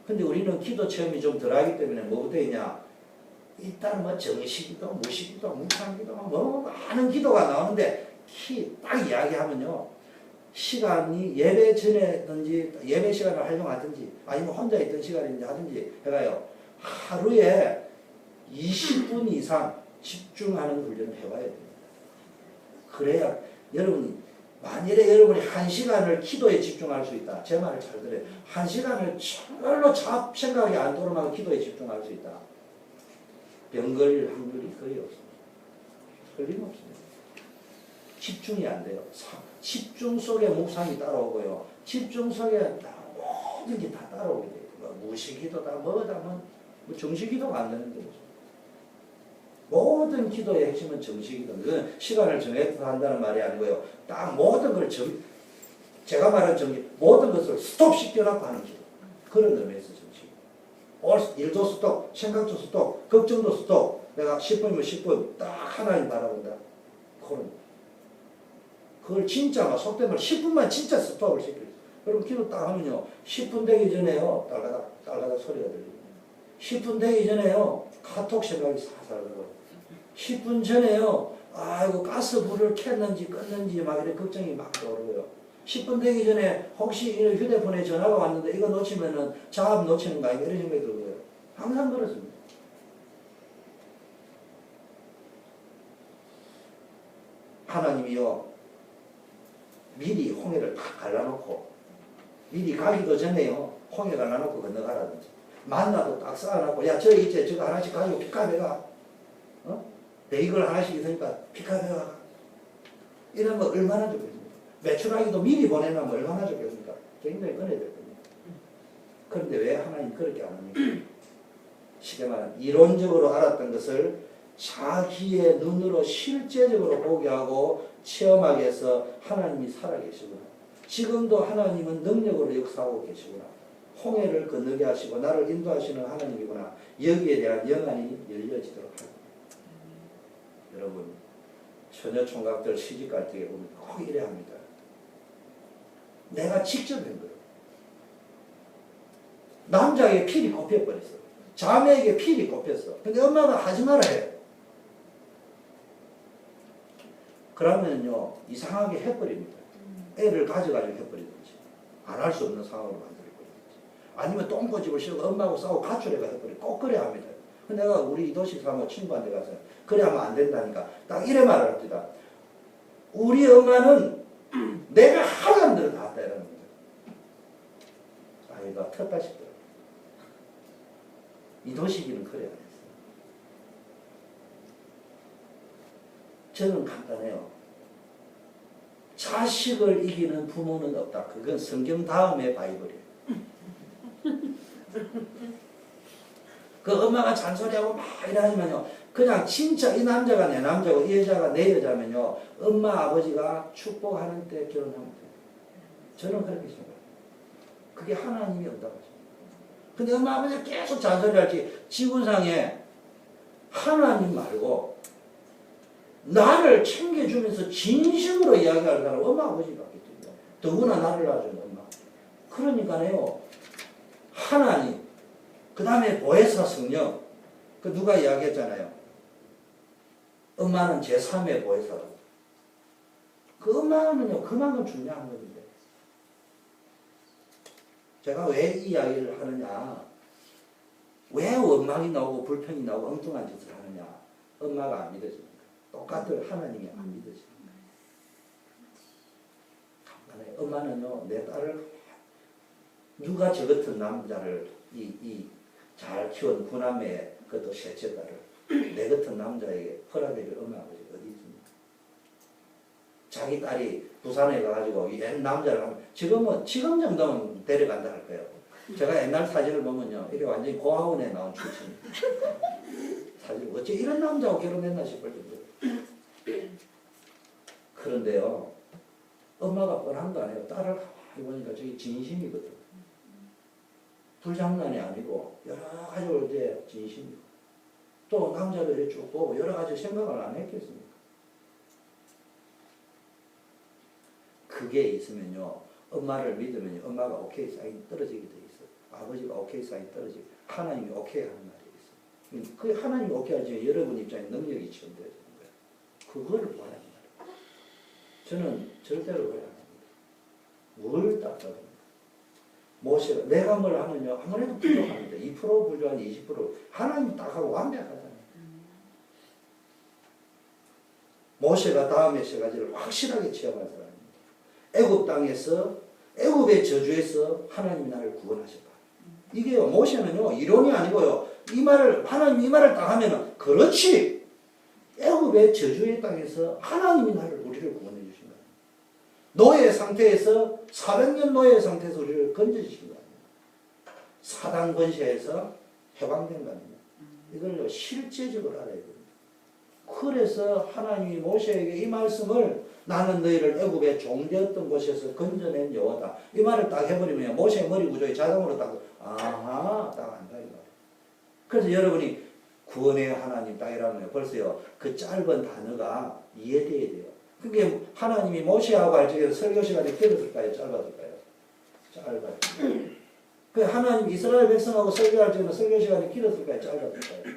근데 우리는 기도 체험이 좀 덜하기 때문에 뭐부터 있냐? 일단 뭐 정식기도, 무식기도, 묵상기도, 뭐 많은 기도가 나오는데 딱 이야기하면요, 시간이 예배 전에든지 예배 시간을 활용하든지 아니면 혼자 있던 시간인지 하든지 해가요, 하루에 20분 이상 집중하는 훈련을 해봐야 됩니다. 그래야 여러분이, 만일에 여러분이 1시간을 기도에 집중할 수 있다. 제 말을 잘 들어요. 1시간을 절로 잡생각이 안 도름하고 기도에 집중할 수 있다. 병 걸릴 확률이 거의 없습니다. 틀림없습니다. 집중이 안 돼요. 집중 속에 묵상이 따라오고요. 집중 속에 모든 게 다 따라오게 돼요. 뭐 무식기도다, 뭐다, 뭐 정식기도가 안 되는데. 모든 기도의 핵심은 정식이거든요. 그건 시간을 정해서 한다는 말이 아니고요. 딱 모든 걸 제가 말한 정식, 모든 것을 스톱시켜놓고 하는 기도. 그런 의미에서 정식. 일도 스톱, 생각도 스톱, 걱정도 스톱. 내가 10분이면 10분 딱 하나님 바라본다. 그걸 진짜 막 속된 말 10분만 진짜 스톱을 시켜요. 그럼 기도 딱 하면요. 10분 되기 전에요. 딸가닥 소리가 들리고. 10분 되기 전에요. 카톡 생각이 살살 들어요. 10분 전에요. 아이고 가스불을 켰는지 껐는지 막 이런 걱정이 막 떠오르고요. 10분 되기 전에 혹시 휴대폰에 전화가 왔는데 이거 놓치면은 작업 놓치는 거 아닌가 이런 생각이 들고요. 항상 그렇습니다. 하나님이요. 미리 홍해를 탁 갈라놓고 미리 가기도 전에요. 홍해 갈라놓고 건너가라든지 만나도 딱 쌓아놓고 야 저기 있지 저거 하나씩 가지고 피카베가 베이글 하나씩 있으니까 피카베가 이러면 얼마나 좋겠습니까? 매출하기도 미리 보내놓으면 얼마나 좋겠습니까? 굉장히 꺼내야 될 겁니다. 그런데 왜 하나님 그렇게 안 합니까? 쉽게 말하면 이론적으로 알았던 것을 자기의 눈으로 실제적으로 보게 하고 체험하게 해서 하나님이 살아계시구나. 지금도 하나님은 능력으로 역사하고 계시구나. 홍해를 건너게 하시고 나를 인도하시는 하나님이구나. 여기에 대한 영안이 열려지도록 합니다. 여러분 처녀총각들 시집갈 때 보면 꼭 이래야 합니다. 내가 직접 한 거예요. 남자에게 필이 꼽혀버렸어. 자매에게 필이 꼽혔어. 근데 엄마가 하지 말아야 해요. 그러면요 이상하게 해버립니다. 애를 가져가지고 해버리든지 안 할 수 없는 상황으로 만들어버리든지 아니면 똥꼬집을 씌우고 엄마하고 싸우고 가출해가 해버리고 꼭 그래야 합니다. 내가 우리 이도식 사모 친구한테 가서 그래 하면 안 된다니까 딱 이래 말을 합니다. 우리 엄마는 내가 하라는 대로 다 한다 이러는 겁니다. 아이가 텄다 싶더라고요. 이도식이는 그래 안 했어요. 저는 간단해요. 자식을 이기는 부모는 없다. 그건 성경 다음에 바이블이에요. 그 엄마가 잔소리하고 막 이러지만요. 그냥 진짜 이 남자가 내 남자고 이 여자가 내 여자면요. 엄마 아버지가 축복하는 때 결혼하면 돼요. 저는 그렇게 생각해요. 그게 하나님이 온다고 하죠. 근데 엄마 아버지가 계속 잔소리할지 지구상에 하나님 말고 나를 챙겨주면서 진심으로 이야기할 사람 엄마 아버지밖에 없거든요. 더구나 나를 낳아주는 엄마. 그러니까요. 하나님 그 다음에 보혜사 성령 그 누가 이야기했잖아요. 엄마는 제3의 보혜사라고. 그 엄마는요 그만큼 중요한 건데 제가 왜 이 이야기를 하느냐 왜 원망이 나오고 불평이 나오고 엉뚱한 짓을 하느냐 엄마가 안 믿어집니다. 똑같은 하나님이 안 믿어집니다. 엄마는요 내 딸을 누가 저 같은 남자를 잘 키운 구남매 그것도 셋째 딸을 내 같은 남자에게 허락해줄 엄마 아버지가 어디 있습니까? 자기 딸이 부산에 가가지고 옛 남자를 하면 지금 정도면 데려간다 할 거예요. 제가 옛날 사진을 보면요 이게 완전히 고아원에 나온 출신 사진 어째 이런 남자하고 결혼했나 싶을 정도. 그런데요 엄마가 뻔한 거 아니에요. 딸을 가만히 보니까 저기 진심이거든. 불장난이 아니고 여러 가지로 이제 진심이고 또 남자들이 쭉 보고 여러 가지 생각을 안 했겠습니까? 그게 있으면요 엄마를 믿으면 엄마가 오케이 사인 떨어지게 돼 있어. 아버지가 오케이 사인 떨어지게 하나님이 오케이 하는 날이 있어. 그 하나님이 오케이 하지 여러분 입장에 능력이 지원되어야 되는 거예요. 그거를 보라는 말이에요. 저는 절대로 그래 안 합니다. 뭘 딱딱합니까? 모세가 내가 뭘 하면요 아무래도 부족합니다. 2% 부족한 20% 하나님 딱 하고 완벽하잖아요. 모세가 다음에 세 가지를 확실하게 체험한 사람입니다. 애굽 땅에서 애굽의 저주에서 하나님이 나를 구원하셨다. 이게요 모세는요 이론이 아니고요 이 말을 하나님 이 말을 딱 하면은 그렇지 애굽의 저주의 땅에서 하나님이 나를 우리를 구원해 주신 거예요. 노예 상태에서 400년 노예 상태에서 우리를 건져주신 거예요. 사단 권세에서 해방된 겁니다. 이걸 실제적으로 알아야 됩니다. 그래서 하나님이 모세에게 이 말씀을 나는 너희를 애굽의 종되었던 곳에서 건져낸 여호와다. 이 말을 딱 해버리면 모세의 머리 구조에 자동으로 딱 아하 딱 안다 이거. 그래서 여러분이 구원의 하나님 딱 이러면 벌써요 그 짧은 단어가 이해돼야 돼요. 그게 하나님이 모세하고 할 적에 설교 시간이 길었을까요? 짧았을까요? 짧아요. 그 하나님 이스라엘 백성하고 설교할 적에는 설교 시간이 길었을까요? 짧았을까요?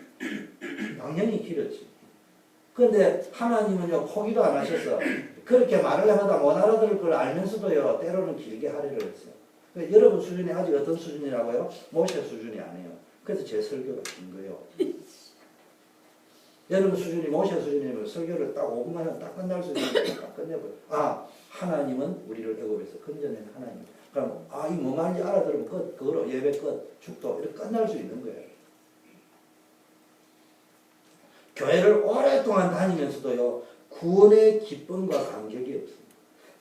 당연히 길었지. 그런데 하나님은요 포기도 안 하셔서 그렇게 말을 해마다 못 알아들을 걸 알면서도요 때로는 길게 하려고 했어요. 그러니까 여러분 수준이 아직 어떤 수준이라고요? 모세 수준이 아니에요. 그래서 제 설교가 긴 거예요. 여러분 수준이 모세 수준이면 설교를 딱 5분만 하면 딱 끝날 수 있는데 딱 끝내버려요. 아 하나님은 우리를 애굽에서 건져낸 하나님. 그럼 이 뭐 말인지 알아들으면 끝. 그거로 예배 끝. 축도 이렇게 끝날 수 있는 거예요. 교회를 오랫동안 다니면서도요 구원의 기쁨과 감격이 없습니다.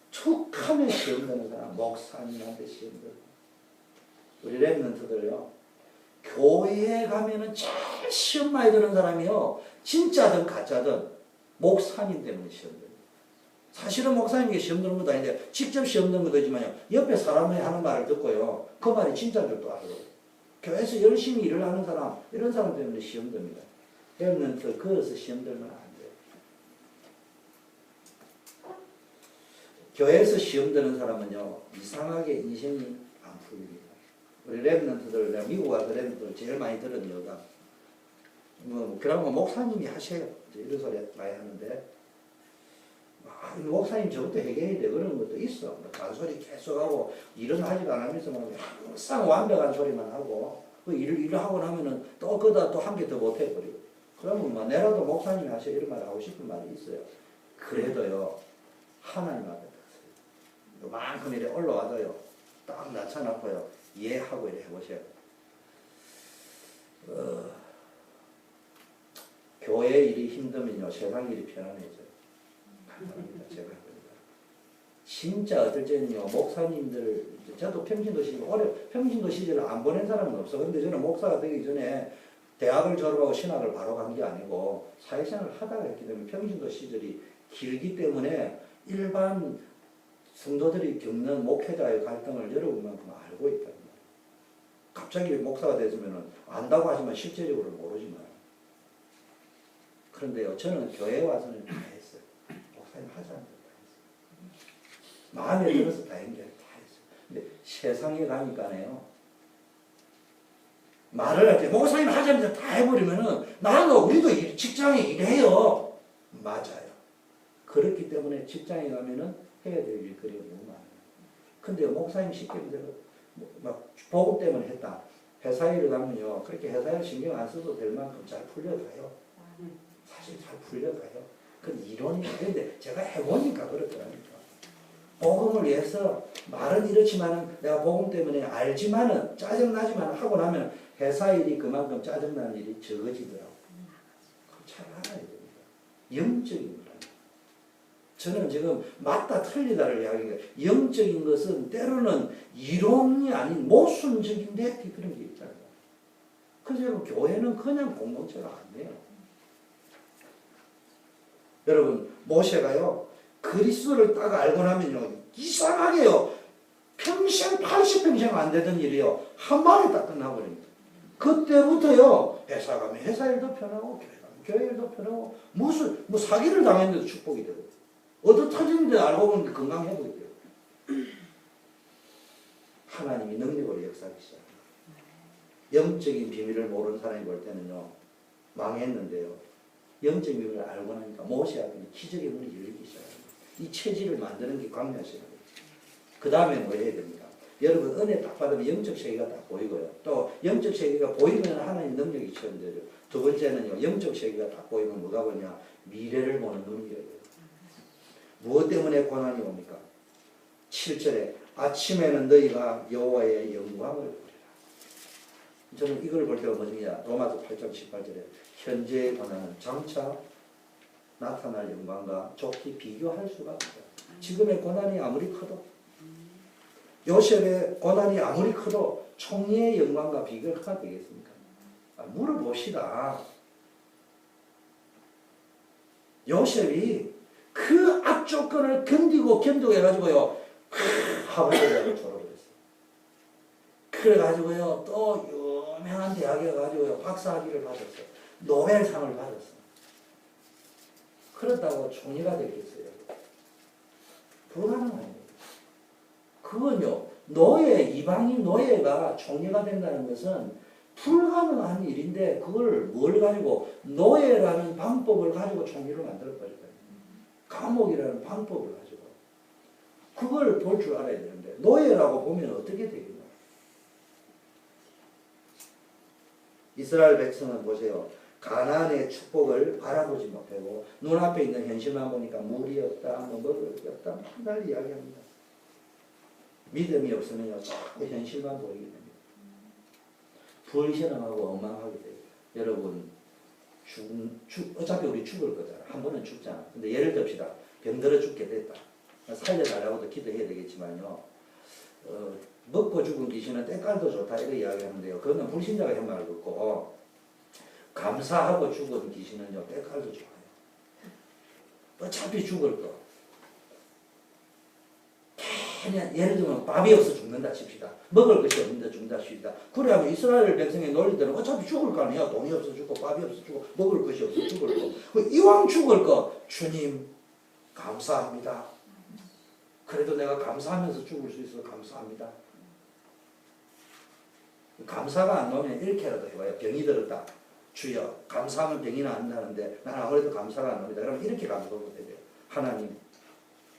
툭 하면 시험 드는 사람 목사님한테 시험 들고 우리 랩런트들요 교회에 가면은 제일 시험 많이 드는 사람이요 진짜든 가짜든 목사님 때문에 시험 드는 거예요. 사실은 목사님에게 시험 드는 것도 아닌데 직접 시험 드는 것도 있지만요 옆에 사람이 하는 말을 듣고요 그 말이 진짜인 줄도 알아요. 교회에서 열심히 일을 하는 사람 이런 사람 때문에 시험 듭니다. 랩런트 그어서 시험 들면 안 돼요. 교회에서 시험 드는 사람은요 이상하게 인생이 안 풀립니다. 우리 랩런트들 내가 미국 와서 랩런트들 제일 많이 들은 이유가 그러면 목사님이 하세요 이런 소리 많이 하는데 목사님 저것도 해결해야 돼 그런 것도 있어. 간소리 계속하고 일은 하지도 않으면서 항상 완벽한 소리만 하고 그 일을 하고 나면은 또 그다 또 한 개 더 못 해버리고 그러면 내라도 목사님이 하세요 이런 말 하고 싶은 말이 있어요. 그래도요 하나님 앞에 요만큼 이렇게 올라와도요 딱 낮춰놓고요 이해하고 이렇게 해보세요. 교회 일이 힘들면요 세상 일이 편안해져요. 간단합니다. 제가 해보니까 진짜 어떨 때는요 목사님들 저도 평신도 시절 평신도 시절을 안 보낸 사람은 없어. 근데 저는 목사가 되기 전에 대학을 졸업하고 신학을 바로 간 게 아니고 사회생활을 하다가 했기 때문에 평신도 시절이 길기 때문에 일반 성도들이 겪는 목회자의 갈등을 여러분만큼 알고 있다는 거예요. 갑자기 목사가 됐으면 안다고 하지만 실제적으로 모르지만 그런데요 저는 교회에 와서는 다 했어요. 목사님 하자는 대로 다 했어요. 마음에 들어서 다 연결을 다 했어요. 근데 세상에 가니까요 말을 할 때 목사님 하자면서 다 해버리면은 나도 우리도 직장에 일해요. 맞아요. 그렇기 때문에 직장에 가면은 해야 될 일거리가 너무 많아요. 근데 목사님 시키는 대로 막 보급 때문에 했다. 회사 일을 가면요 그렇게 회사 일 신경 안 써도 될 만큼 잘 풀려가요. 사실 잘 풀려가요. 그건 이론이에요. 근데 제가 해보니까 그렇더라니까. 복음을 위해서 말은 이렇지만은 내가 복음 때문에 알지만은 짜증나지만 하고 나면 회사 일이 그만큼 짜증나는 일이 적어지더라고요. 그럼 잘 알아야 됩니다. 영적인 거라요. 저는 지금 맞다 틀리다를 이야기해요. 영적인 것은 때로는 이론이 아닌 모순적인데 그런 게 있잖아요. 그래서 여러분 교회는 그냥 공동체가 안 돼요. 여러분 모세가요 그리스도를 딱 알고 나면요 이상하게요 평생 80평생 안 되던 일이요 한 번에 딱 끝나버립니다. 그때부터요 회사 가면 회사 일도 편하고 교회 가면 교회 일도 편하고 무슨 뭐 사기를 당했는데도 축복이 되고 얻어 터지는데 알고 보니까 건강해보게 돼요. 하나님이 능력으로 역사하기 시작합니다. 영적인 비밀을 모르는 사람이 볼 때는요 망했는데요 영적인 비밀을 알고 나니까 모세하고는 기적의 문이 열리기 시작합니다. 이 체질을 만드는 게 광야시라는 거죠. 그 다음에 뭐 해야 됩니까? 여러분 은혜 딱 받으면 영적 세계가 딱 보이고요. 또 영적 세계가 보이면 하나님 능력이 체험되죠. 두 번째는요 영적 세계가 딱 보이면 뭐가 보냐 미래를 보는 눈이 열려요. 무엇 때문에 고난이 옵니까? 7절에 아침에는 너희가 여호와의 영광을 보리라. 저는 이걸 볼 때가 뭐냐 로마서 8장 18절에 현재의 고난은 장차 나타날 영광과 좋게 비교할 수가 없다. 지금의 고난이 아무리 커도 요셉의 고난이 아무리 커도 총리의 영광과 비교가 되겠습니까? 물어봅시다. 요셉이 그 악조건을 견디고 견뎌가지고요, 하버드대학을 졸업했어요. 그래가지고요, 또 유명한 대학에 가지고요, 박사학위를 받았어요. 노벨상을 받았어요. 그렇다고 총리가 됐겠어요? 불가능해요. 그건요, 이방인 노예가 총리가 된다는 것은 불가능한 일인데, 그걸 뭘 가지고, 노예라는 방법을 가지고 총리를 만들어버렸어요. 감옥이라는 방법을 가지고. 그걸 볼 줄 알아야 되는데, 노예라고 보면 어떻게 되겠나? 이스라엘 백성은 보세요. 가나안의 축복을 바라보지 못하고 눈앞에 있는 현실만 보니까 물이 없다, 뭐 먹을 게 없다, 맨날 이야기합니다. 믿음이 없으면요, 자꾸 현실만 보이게 됩니다. 불신앙하고 엉망하게 돼요. 여러분, 어차피 우리 죽을 거잖아. 한 번은 죽잖아. 근데 예를 듭시다. 병들어 죽게 됐다. 살려달라고도 기도해야 되겠지만요. 먹고 죽은 귀신은 때깔도 좋다. 이렇게 이야기하는데요. 그거는 불신자가 한 말을 듣고, 감사하고 죽은 귀신은요, 때깔도 좋아요. 어차피 죽을 거. 그냥 예를 들면 밥이 없어 죽는다 칩시다. 먹을 것이 없는데 죽는다 칩시다. 그래야 이스라엘 백성의 논리들은 어차피 죽을 거 아니야. 돈이 없어 죽고 밥이 없어 죽고 먹을 것이 없어 죽을 거. 이왕 죽을 거 주님 감사합니다. 그래도 내가 감사하면서 죽을 수 있어서 감사합니다. 감사가 안 나오면 이렇게라도 해봐요. 병이 들었다. 주여 감사하면 병이 나는데 나는 아무래도 감사가 안 납니다. 그럼 이렇게 감사하면 돼요. 하나님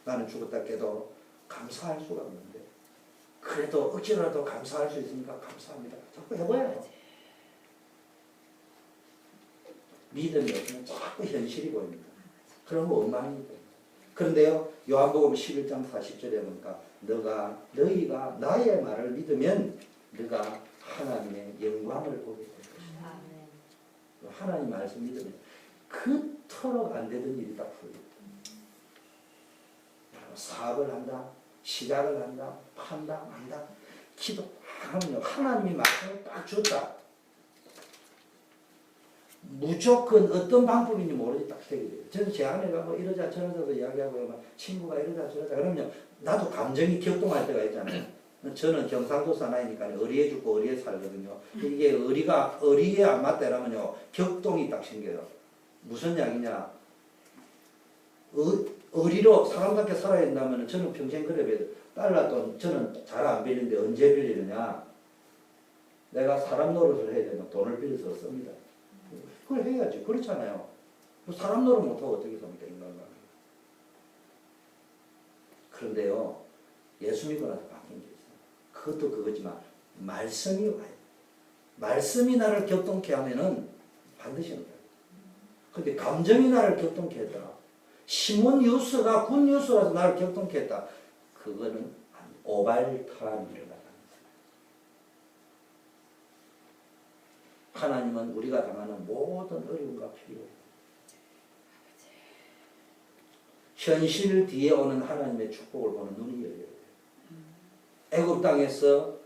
나는 죽었다 깨도 감사할 수가 없는데 그래도 어찌라도 감사할 수 있으니까 감사합니다. 자꾸 해봐요. 믿음이 없으면 자꾸 현실이 보입니다. 그러면 엉망이 됩니다. 그런데요, 요한복음 11장 40절에 보니까 너희가 나의 말을 믿으면 너가 하나님의 영광을 보게 될 것이다. 하나님 말씀 믿으면 그토록 안 되던 일이 딱 풀립니다. 사업을 한다, 시작을 한다, 판다, 만다, 기도하면요, 하나님이 말씀을 딱 줬다. 무조건 어떤 방법인지 모르지 딱 되게 돼요. 저는 제 아내가 뭐 이러자 저러자도 이야기하고요, 막 친구가 이러자 저러자 그러면 나도 감정이 격동할 때가 있잖아요. 저는 경상도 사나이니까 어리에 죽고 어리에 살거든요. 이게 어리에 안 맞다 이러면요, 격동이 딱 생겨요. 무슨 이야기냐? 어리로 사람답게 살아야 된다면 저는 평생 그래 달라도 저는 잘 안 빌리는데 언제 빌리느냐? 내가 사람 노릇을 해야 되면 돈을 빌려서 씁니다. 그걸 해야지. 그렇잖아요. 사람 노릇 못하고 어떻게 삽니까? 인간관계. 그런데요, 예수 믿고 나서 바뀐 게 있어요. 그것도 그거지만 말씀이 와요. 말씀이 나를 격동케 하면은 반드시 온다. 근데 감정이 나를 격동케 했다. 신문 뉴스가 굿 뉴스라서 나를 격동케 했다. 그거는 오발탄 일어나는 거예요. 하나님은 우리가 당하는 모든 어려움과 필요해요. 현실 뒤에 오는 하나님의 축복을 보는 눈이 열려요. 애굽 땅에서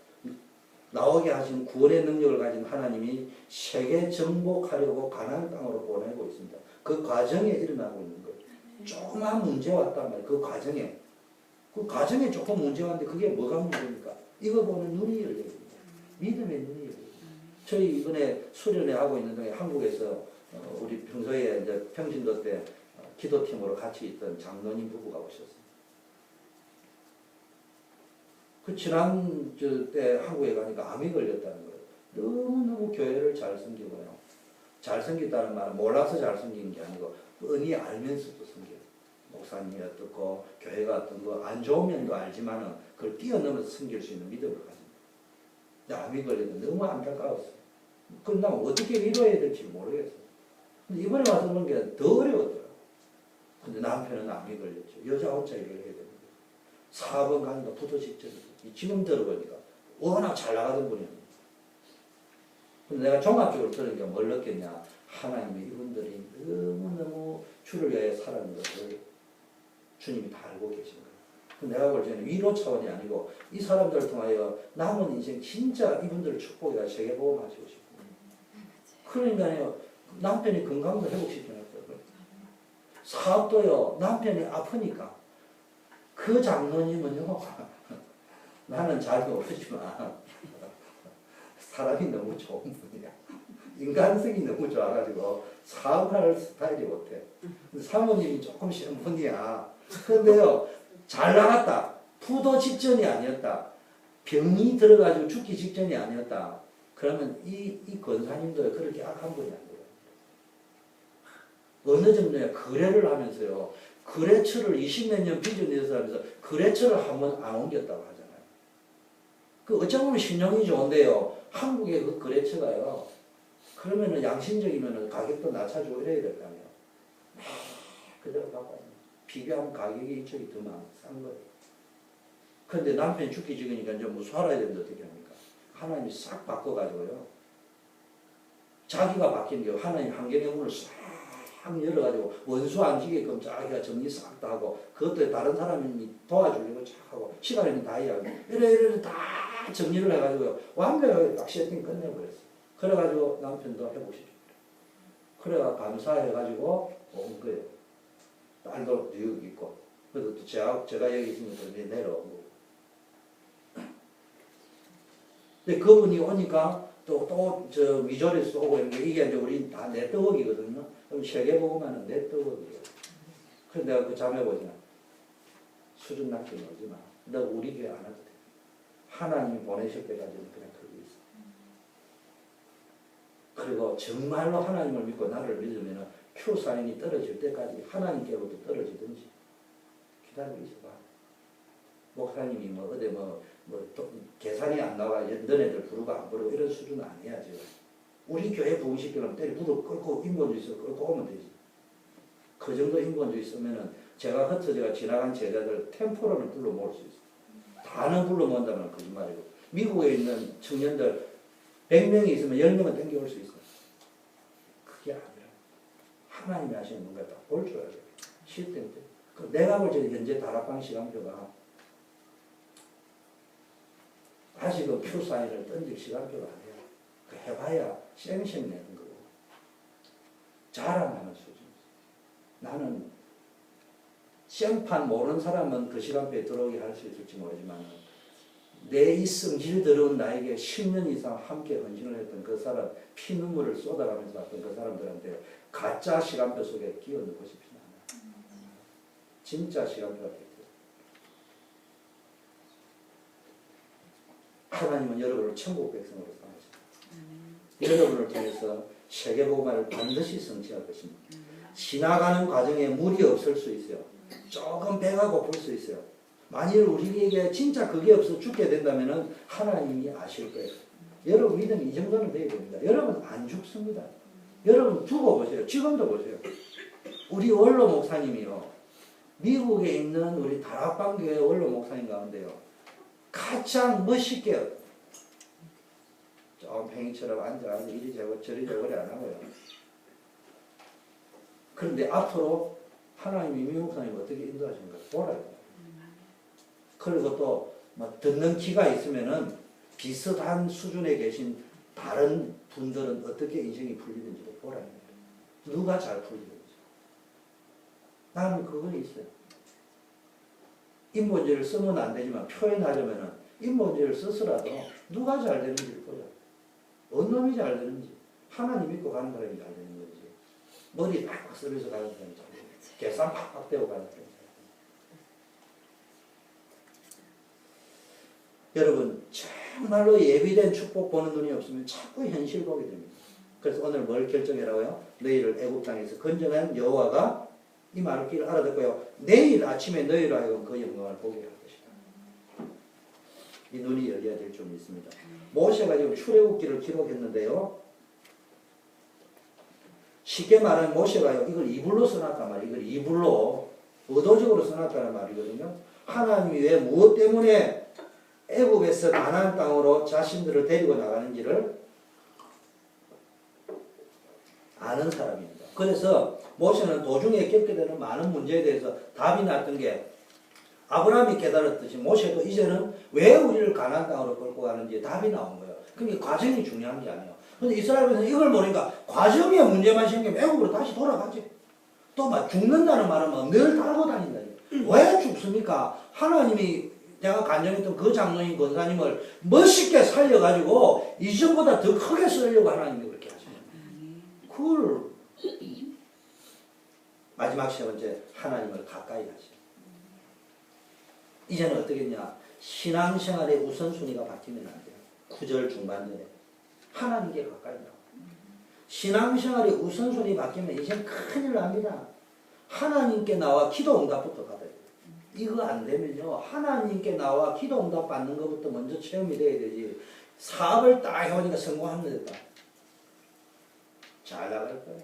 나오게 하신 구원의 능력을 가진 하나님이 세계 정복하려고 가나안 땅으로 보내고 있습니다. 그 과정에 일어나고 있는 거예요. 조그만 문제 왔단 말이에요. 그 과정에 조금 문제 왔는데 그게 뭐가 문제입니까? 이거 보는 눈이 열려요. 믿음의 눈이 열려요. 저희 이번에 수련회 하고 있는 동안 한국에서 우리 평소에 이제 평신도 때 기도팀으로 같이 있던 장로님 부부가 오셨어요. 그 지난 때 한국에 가니까 암이 걸렸다는 거예요. 너무너무 교회를 잘 섬기고요. 잘 섬겼다는 말은 몰라서 잘 섬긴 게 아니고 은히 알면서도 섬겨요. 목사님이 어떻고 교회가 어떤 거 안 좋은 면도 알지만은 그걸 뛰어넘어서 섬길 수 있는 믿음을 가집니다. 암이 걸렸는데 너무 안타까웠어요. 그럼 어떻게 위로해야 될지 모르겠어요. 근데 이번에 와서 그런 게 더 어려웠더라고요. 근데 남편은 암이 걸렸죠. 여자 혼자 일을 해야 됩니다. 사업은 가니까 부도 직전이고 지금 들어보니까 워낙 잘 나가던 분이었는데 근데 내가 종합적으로 들으니까 뭘 느꼈냐. 하나님이 이분들이 너무너무 주를 위하여 살아가는 것을 주님이 다 알고 계신 거예요. 내가 볼 때는 위로 차원이 아니고 이 사람들을 통하여 남은 인생 진짜 이분들을 축복이다 세계보험하시고 싶고 그러니까요 남편이 건강도 회복시켜놨어요. 사업도요, 남편이 아프니까 그 장로님은요, 나는 잘 모르지만 사람이 너무 좋은 분이야. 인간성이 너무 좋아가지고 사업할 스타일이 못해. 사모님이 조금 싫은 분이야. 근데요, 잘 나갔다. 부도 직전이 아니었다. 병이 들어가지고 죽기 직전이 아니었다. 그러면 이 권사님도 그렇게 악한 분이 안 돼요. 어느 정도에 거래를 하면서요. 거래처를 20몇 년 비즈니스 하면서 거래처를 한 번 안 옮겼다고 하잖아요. 그 어쩌면 신용이 좋은데요. 한국의 그 거래처가요. 그러면은 양심적이면은 가격도 낮춰주고 이래야 될 거 아니에요. 그대로 갖고 와요. 비교하면 가격이 이쪽이 더 싼 거예요. 근데 남편이 죽기 직이니까 이제 뭐 살아야 되는데 어떻게 합니까? 하나님이 싹 바꿔가지고요. 자기가 바뀐 게 하나님 환경의 문을 싹 열어가지고 원수 안 지게끔 자기가 정리 싹 다 하고 그것도 다른 사람이 도와주려고 쫙 하고 시간이 다 이야기 이래 다 정리를 해가지고 완벽하게 딱 세팅 끝내버렸어. 그래가지고 남편도 해보고 싶어. 그래가 감사해가지고 온 거예요. 딸도 뉴욕 있고 그래도 또 제가 여기 있으니까 내려오고. 근데 그분이 오니까 또 저 미조리에서 오고 이게 이제 우리 다 네트워크이거든요. 그럼 세계보고만은 네트워크예요. 그래서 내가 그 자매보잖아. 수준 낮게 놀지 마. 너 우리 교회 안 와도 돼. 하나님이 보내실 때까지는 그냥 거기 있어. 그리고 정말로 하나님을 믿고 나를 믿으면 큐 사인이 떨어질 때까지 하나님께로부터 떨어지든지 기다리고 있어봐. 목사님이 뭐 어디 계산이 안 나와 너네들 부르고 안 부르고 이런 수준은 아니야죠. 우리 교회 부흥시키려면 때리 부도 끌고 인본주의 끌고 오면 되지. 그 정도 인본주의 있으면은 제가 흩어져가 지나간 제자들 템포로는 불러 모을 수 있어. 다는 불러 모은다면 거짓말이고. 미국에 있는 청년들 100명이 있으면 10명은 땡겨올 수 있어. 그게 아니라 하나님이 하시는 뭔가 딱 볼 줄 알아요. 시스템 때. 내가 볼 때 현재 다락방 시간표가 아직은 표 사인을 던질 시간표가 아니야. 그 해봐야 쌩쌩 내는 거고. 자랑하는 수준. 나는 시험판 모르는 사람은 그 시간표에 들어오게 할 수 있을지 모르지만 내 이 성질 들어온 나에게 10년 이상 함께 헌신을 했던 그 사람 피눈물을 쏟아가면서 왔던 그 사람들한테 가짜 시간표 속에 끼어넣고 싶지 않아. 진짜 시간표가 됐어요. 하나님은 여러분을 천국 백성으로 삼으십니다. 여러분을 통해서 세계복음화를 반드시 성취할 것입니다. 지나가는 과정에 물이 없을 수 있어요. 조금 배가 고플 수 있어요. 만일 우리에게 진짜 그게 없어 죽게 된다면 하나님이 아실 거예요. 여러분 믿음 이 정도는 돼야 됩니다. 여러분 안 죽습니다. 여러분 두고 보세요. 지금도 보세요. 우리 원로 목사님이요. 미국에 있는 우리 다락방교회 원로 목사님 가운데요. 가장 멋있게 좀 팽이처럼 앉아서 이리 저리 저리 저리 안 하고요. 그런데 앞으로 하나님이 미 목사님 어떻게 인도하시는가 보라요. 그리고 또 뭐 듣는 귀가 있으면은 비슷한 수준에 계신 다른 분들은 어떻게 인생이 풀리는지도 보라요. 누가 잘 풀리는지. 나는 그건 있어요. 인본주의를 쓰면 안 되지만 표현하려면은 인본주의를 쓰더라도 누가 잘 되는지를 보자. 어느 놈이 잘 되는지. 하나님 믿고 가는 사람이 잘 되는 거지. 머리 팍팍 쓰면서 가는 사람이 잘 되는 거지. 계산 팍팍 떼고 가는 사람이 잘 되는 거지. 여러분 정말로 예비된 축복 보는 눈이 없으면 자꾸 현실 보게 됩니다. 그래서 오늘 뭘 결정해라고요? 너희를 애굽 땅에서 건져낸 여호와가 이 말을 길을 알아듣고요. 내일 아침에 너희로 하여금 그 영광을 보게 할 것이다. 이 눈이 열려야 될 줄 믿습니다. 모세가 지금 출애굽기를 기록했는데요. 쉽게 말하면 모세가요. 이걸 이불로 써놨단 말이에요. 이걸 이불로 의도적으로 써놨다는 말이거든요. 하나님이 왜 무엇 때문에 애굽에서 가나안 땅으로 자신들을 데리고 나가는지를 아는 사람입니다. 그래서 모세는 도중에 겪게 되는 많은 문제에 대해서 답이 났던 게 아브라함이 깨달았듯이 모세도 이제는 왜 우리를 가나안 땅으로 끌고 가는지 답이 나온 거예요. 그러니까 과정이 중요한 게 아니에요. 근데 이스라엘에서는 이걸 모르니까 과정에 문제만 생기면 애굽으로 다시 돌아가지. 또 막 죽는다는 말은 늘 따르고 다닌다. 왜 죽습니까? 하나님이 내가 간증했던 그 장로님 권사님을 멋있게 살려가지고 이전보다 더 크게 쓰려고 하나님이 그렇게 하시는 그걸 마지막 세 번째 하나님을 가까이 하시는 이제는 어떻겠냐? 신앙생활의 우선순위가 바뀌면 안 돼요. 9절 중반전에 하나님께 가까이 나와. 신앙생활의 우선순위 바뀌면 이제 큰일 납니다. 하나님께 나와 기도 응답부터 받아야 돼요. 이거 안 되면요. 하나님께 나와 기도 응답 받는 것부터 먼저 체험이 돼야 되지. 사업을 딱 해보니까 성공하면 됐다. 잘 나갈 거예요.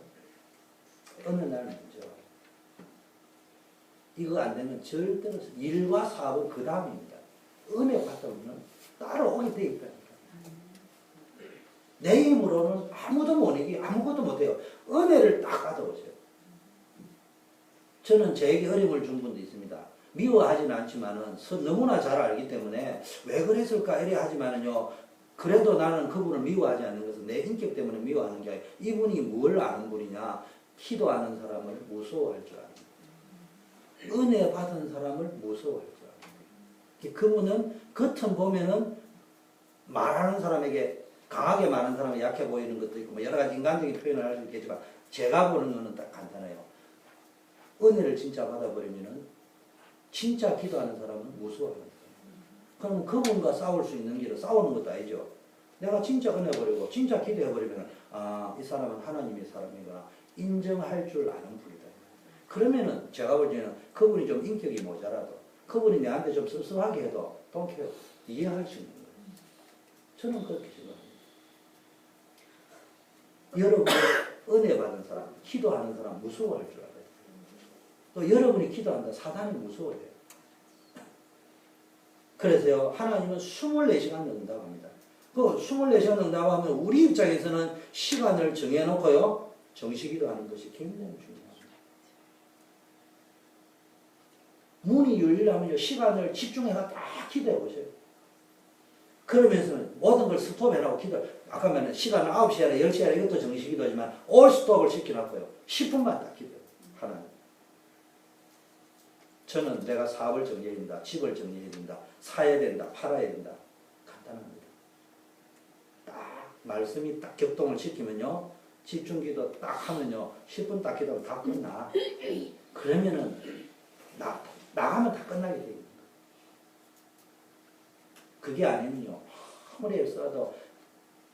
어느 날 먼저. 이거 안 되면 절대로 일과 사업은 그 다음입니다. 은혜 받으면 따라오게 돼 있다니까. 내 힘으로는 아무도 못 이기 아무것도 못해요. 은혜를 딱 받아오세요. 저는 저에게 어려움을 준 분도 있습니다. 미워하지는 않지만은 너무나 잘 알기 때문에 왜 그랬을까 이래 하지만은요. 그래도 나는 그분을 미워하지 않는 것은 내 인격 때문에 미워하는 게 아니라 이분이 뭘 아는 분이냐. 기도하는 사람을 무서워할 줄 아는 은혜 받은 사람을 무서워할 줄 아는 그분은 겉은 보면은 말하는 사람에게 강하게 말하는 사람이 약해 보이는 것도 있고 뭐 여러 가지 인간적인 표현을 할 수 있겠지만 제가 보는 거는 딱 간단해요. 은혜를 진짜 받아버리면은 진짜 기도하는 사람은 무서워하는 거예요. 그러면 그분과 싸울 수 있는 길은 싸우는 것도 아니죠. 내가 진짜 은혜 버리고 진짜 기도해버리면 이 사람은 하나님의 사람이구나 인정할 줄 아는 분이다. 그러면은 제가 볼 때는 그분이 좀 인격이 모자라도 그분이 내한테 좀 섭섭하게 해도 don't care. 이해할 수 있는 거예요. 저는 그렇게 생각합니다. 여러분이 은혜 받은 사람, 기도하는 사람 무서워할 줄 알아요. 또 여러분이 기도한다 사단이 무서워해요. 그래서요 하나님은 24시간 응답합니다. 그 24시간 응답하면 우리 입장에서는 시간을 정해놓고요 정식기도 하는 것이 굉장히 중요합니다. 문이 열리려면요 시간을 집중해서 딱 기도해 보세요. 그러면서는 모든 걸 스톱해라고 기도. 아까 말한 시간은 9시 해라 10시 해라 이것도 정식기도지만 올 스톱을 시켜놨고요. 10분만 딱 기도해요. 하나님. 저는 내가 사업을 정리해야 된다. 집을 정리해야 된다. 사야 된다. 팔아야 된다. 간단합니다. 딱 말씀이 딱 격동을 시키면요. 집중기도 딱 하면요. 10분 딱 기도하면 다 끝나. 그러면은 나가면 다 끝나게 돼요. 그게 아니면요. 아무리 했어도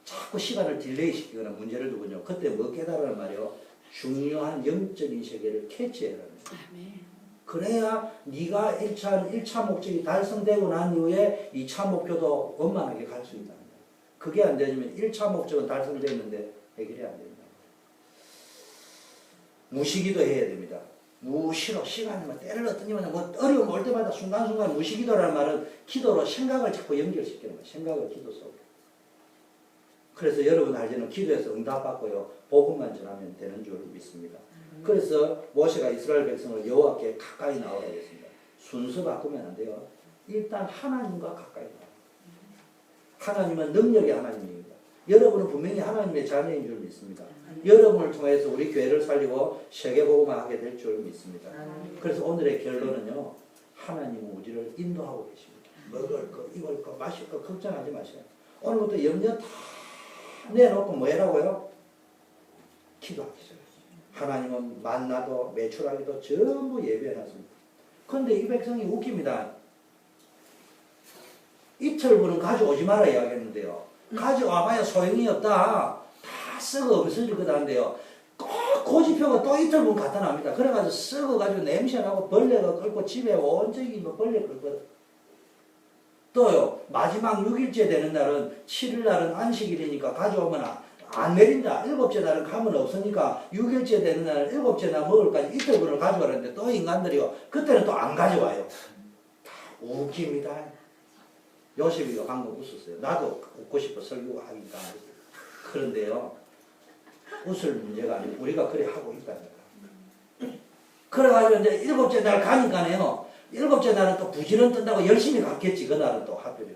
자꾸 시간을 딜레이 시키거나 문제를 두고요. 그때 뭐 깨달으란 말이요. 중요한 영적인 세계를 캐치해라는 거예요. 그래야 네가 1차 목적이 달성되고 난 이후에 2차 목표도 원만하게 갈 수 있다는 거예요. 그게 안 되면 1차 목적은 달성되는데 해결이 안 된다. 무시기도 해야 됩니다. 무시로 시간이면 때를 어떠냐면 뭐 어려움 올 때마다 순간순간 무시기도라는 말은 기도로 생각을 자꾸 연결시키는 거예요. 생각을 기도 속에. 그래서 여러분 알지는 기도해서 응답받고요. 복음만 전하면 되는 줄 믿습니다. 그래서 모세가 이스라엘 백성을 여호와께 가까이 나오라고 했습니다. 순서 바꾸면 안 돼요. 일단 하나님과 가까이 나와요. 하나님은 능력의 하나님입니다. 여러분은 분명히 하나님의 자녀인 줄 믿습니다. 여러분을 통해서 우리 교회를 살리고 세계복음화 하게 될 줄 믿습니다. 그래서 오늘의 결론은요. 하나님은 우리를 인도하고 계십니다. 먹을 거, 입을 거, 마실 거 걱정하지 마세요. 오늘부터 염려 다 내놓고 뭐 해라고요? 기도하기 시작해요. 하나님은 만나도 매출하기도 전부 예배해놨습니다. 그런데 이 백성이 웃깁니다. 이틀분은 가져오지 마라 이야기했는데요. 가져와봐야 소용이 없다. 다 썩어 없어질 거다 한데요. 꼭 고집표가 또 이틀분 갖다 납니다. 그래가지고 썩어가지고 냄새나고 벌레가 끓고 집에 온전히 뭐 벌레 끓거든. 또요. 마지막 6일째 되는 날은 7일 날은 안식일이니까 가져오면 안 내린다. 7째 날은 가면 없으니까 6일째 되는 날 7째 날 먹을까지 이틀분을 가져가는데 또 인간들이요. 그때는 또 안 가져와요. 웃깁니다. 요셉이가 방금 웃었어요. 나도 웃고 싶어 설교가 하니까. 그런데요. 웃을 문제가 아니고 우리가 그래 하고 있다니까. 그래가지고 이제 7째 날 가니까요. 7째 날은 또 부지런 뜬다고 열심히 갔겠지. 그날은 또 하필이요.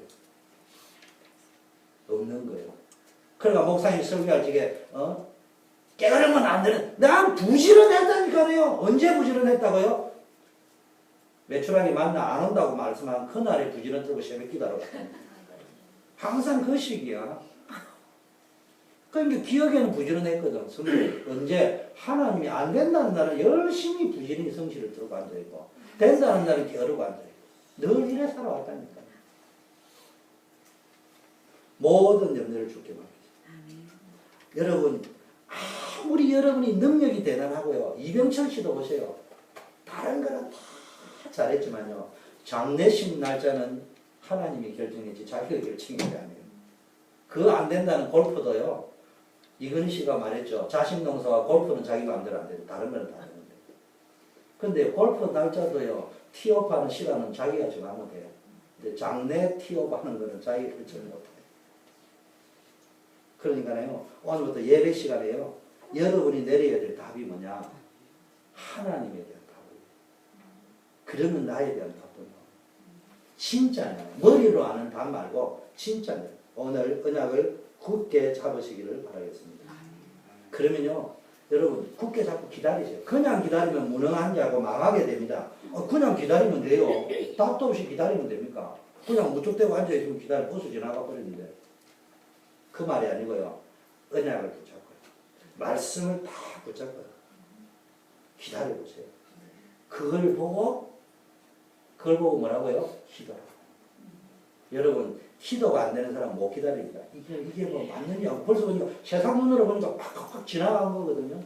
없는 거예요. 그러니까 목사님 설교할 적에 깨달으면 안 되는. 난 부지런했다니까요. 언제 부지런했다고요? 메추라기 만나 안 온다고 말씀한 그날에 부지런 들고 새벽 기다려. 항상 그 시기야. 그러니까 기억에는 부지런했거든. 성실. 언제 하나님이 안 된다는 날은 열심히 부지런히 성실을 들고 앉아있고 된다는 날은 게으르고 앉아있고 늘 이래 살아왔다니까. 모든 염려를 주께 맡기죠. 여러분 아무리 여러분이 능력이 대단하고요. 이병철 씨도 보세요. 다른 거는 다 잘했지만요. 장례식 날짜는 하나님이 결정했지 자기가 결정한 게 아니에요. 그거 안 된다는 골프도요. 이근희 씨가 말했죠. 자식 농사와 골프는 자기 마음대로 안 되고 다른 거는 다 되는데. 근데 골프 날짜도요. 티업하는 시간은 자기가 정하면 돼요. 근데 장례 티업하는 거는 자기가 결정 못해요. 그러니까요. 오늘부터 예배 시간에요. 여러분이 내려야 될 답이 뭐냐? 하나님에 대한 답을. 그러면 나에 대한 답도 나와요. 진짜냐. 머리로 아는 답 말고 진짜냐. 오늘 언약을 굳게 잡으시기를 바라겠습니다. 그러면요. 여러분 굳게 잡고 기다리세요. 그냥 기다리면 무능한 자고 망하게 됩니다. 그냥 기다리면 돼요. 답도 없이 기다리면 됩니까? 그냥 무턱대고 앉아있으면 기다려 버스 지나가 버리는데. 그 말이 아니고요. 언약을 붙잡고요. 말씀을 다 붙잡고요. 기다려보세요. 그걸 보고 뭐라고요? 기도라. 여러분 기도가 안 되는 사람은 못 기다립니다. 이게 뭐 맞느냐고 벌써 보니까 세상 눈으로 보니까 팍팍팍 지나간 거거든요.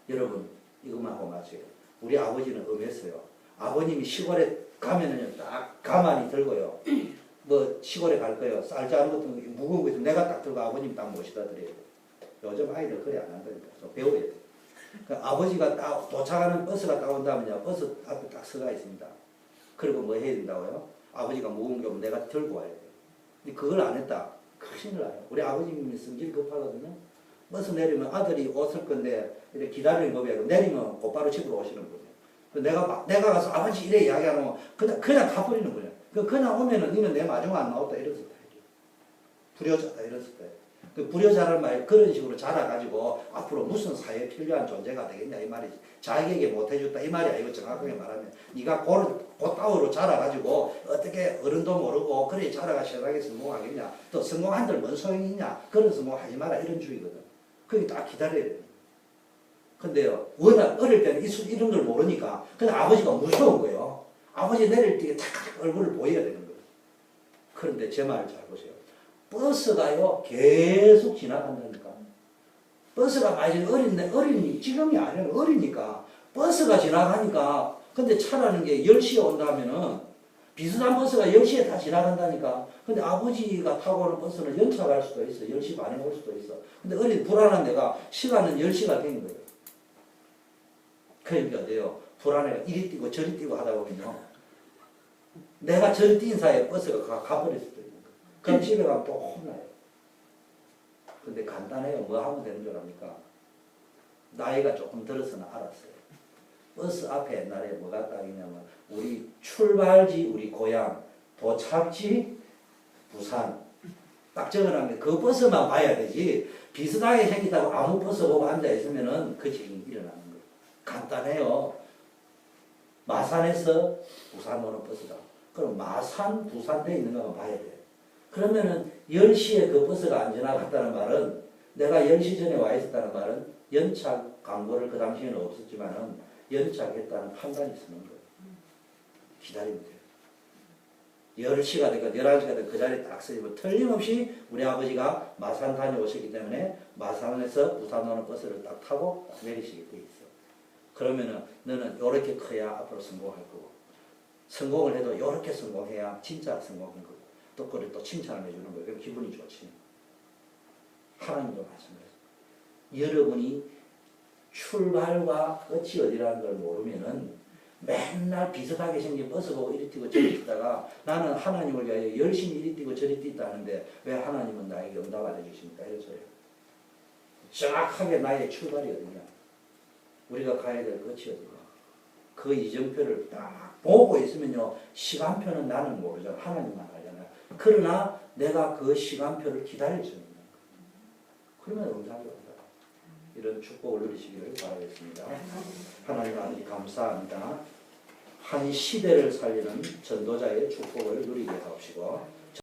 여러분 이것만 하고 마세요. 우리 아버지는 엄했어요. 아버님이 시골에 가면은요 딱 가만히 들고요. 뭐 시골에 갈 거예요. 쌀 자루 같은 거 무거운 거 있으면 내가 딱 들고 아버님 딱 모시다 드려요. 요즘 아이들 그래 안 한다니까. 배워야 돼. 그러니까 아버지가 딱 도착하는 버스가 딱 온다면요. 버스 앞에 딱 서가 있습니다. 그리고 뭐 해야 된다고요? 아버지가 무거운 게 오면 내가 들고 와야 돼요. 근데 그걸 안 했다. 큰일 나요. 우리 아버님이 성질이 급하거든요. 버스 내리면 아들이 왔을 건데 이렇게 기다리는 법이 아니고 내리면 곧바로 집으로 오시는 거예요. 내가 가서 아버지 이래 이야기하면 그냥 가버리는 거예요. 그냥 오면은 니는 내 마중 안 나왔다 이랬을 때 불효자다 이랬을 때 그 불효자라는 말이 그런 식으로 자라가지고 앞으로 무슨 사회에 필요한 존재가 되겠냐 이 말이지. 자기에게 못해줬다 이 말이 아니고 정확하게 말하면 네가 고따위로 자라가지고 어떻게 어른도 모르고 그래 자라가 세상에 성공하겠냐 또 성공한들 뭔 소용이 있냐 그런 성공하지 마라 이런 주의거든. 그게 딱 기다려야 돼. 근데요 워낙 어릴 때는 이런 걸 모르니까 그냥 아버지가 무서운 거예요. 아버지 내릴 때 탁 얼굴을 보여야 되는 거예요. 그런데 제 말을 잘 보세요. 버스가요 계속 지나간다니까. 버스가 많이 어린이 지금이 아니라 어리니까 버스가 지나가니까. 근데 차라는 게 10시에 온다면은 비슷한 버스가 10시에 다 지나간다니까. 근데 아버지가 타고 오는 버스는 연차 갈 수도 있어. 10시 반에 올 수도 있어. 근데 어린 불안한 데가 시간은 10시가 된 거예요. 그러니까 어때요? 불안해가 이리 뛰고 저리 뛰고 하다 보면요. 내가 저리 뛴 사이에 버스가 가버릴 수도 있는 거예요. 그럼 집에 가면 또 혼나요. 근데 간단해요. 뭐 하면 되는 줄 압니까? 나이가 조금 들어서는 알았어요. 버스 앞에 옛날에 뭐가 딱 있냐면 우리 출발지 우리 고향, 도착지 부산 딱 적어놨는데 그 버스만 봐야 되지 비슷하게 생겼다고 아무 버스 보고 앉아있으면은 그 책임이 일어나는 거예요. 간단해요. 마산에서 부산 오는 버스다. 그럼 마산, 부산 돼 있는 것만 봐야 돼. 그러면은 10시에 그 버스가 안 지나갔다는 말은 내가 10시 전에 와 있었다는 말은 연착 광고를 그 당시에는 없었지만은 연착했다는 판단이 쓰는 거예요. 기다리면 돼요. 10시가 되고 11시가 되고 그 자리에 딱 서면 틀림없이 우리 아버지가 마산 다녀오셨기 때문에 마산에서 부산 오는 버스를 딱 타고 딱 내리시게 돼 있어. 그러면은 너는 요렇게 커야 앞으로 성공할 거고 성공을 해도 요렇게 성공해야 진짜 성공한 거고 또 그걸 또 칭찬을 해주는 거예요. 그럼 기분이 좋지. 하나님도 마찬가지예요. 여러분이 출발과 끝이 어디라는 걸 모르면은 맨날 비슷하게 생긴 버스 보고 이리 뛰고 저리 뛰다가 나는 하나님을 위하여 열심히 이리 뛰고 저리 뛰다 하는데 왜 하나님은 나에게 응답 안 해주십니까? 이래서요. 정확하게 나의 출발이 어디냐. 우리가 가야 될 끝이 어디냐. 그 이정표를 딱 보고 있으면요. 시간표는 나는 모르잖아. 하나님만 알잖아요. 그러나 내가 그 시간표를 기다릴 수 있는 거예요. 그러면 응답이 온다. 이런 축복을 누리시기를 바라겠습니다. 하나님 아버지 감사합니다. 한 시대를 살리는 전도자의 축복을 누리게 하옵시고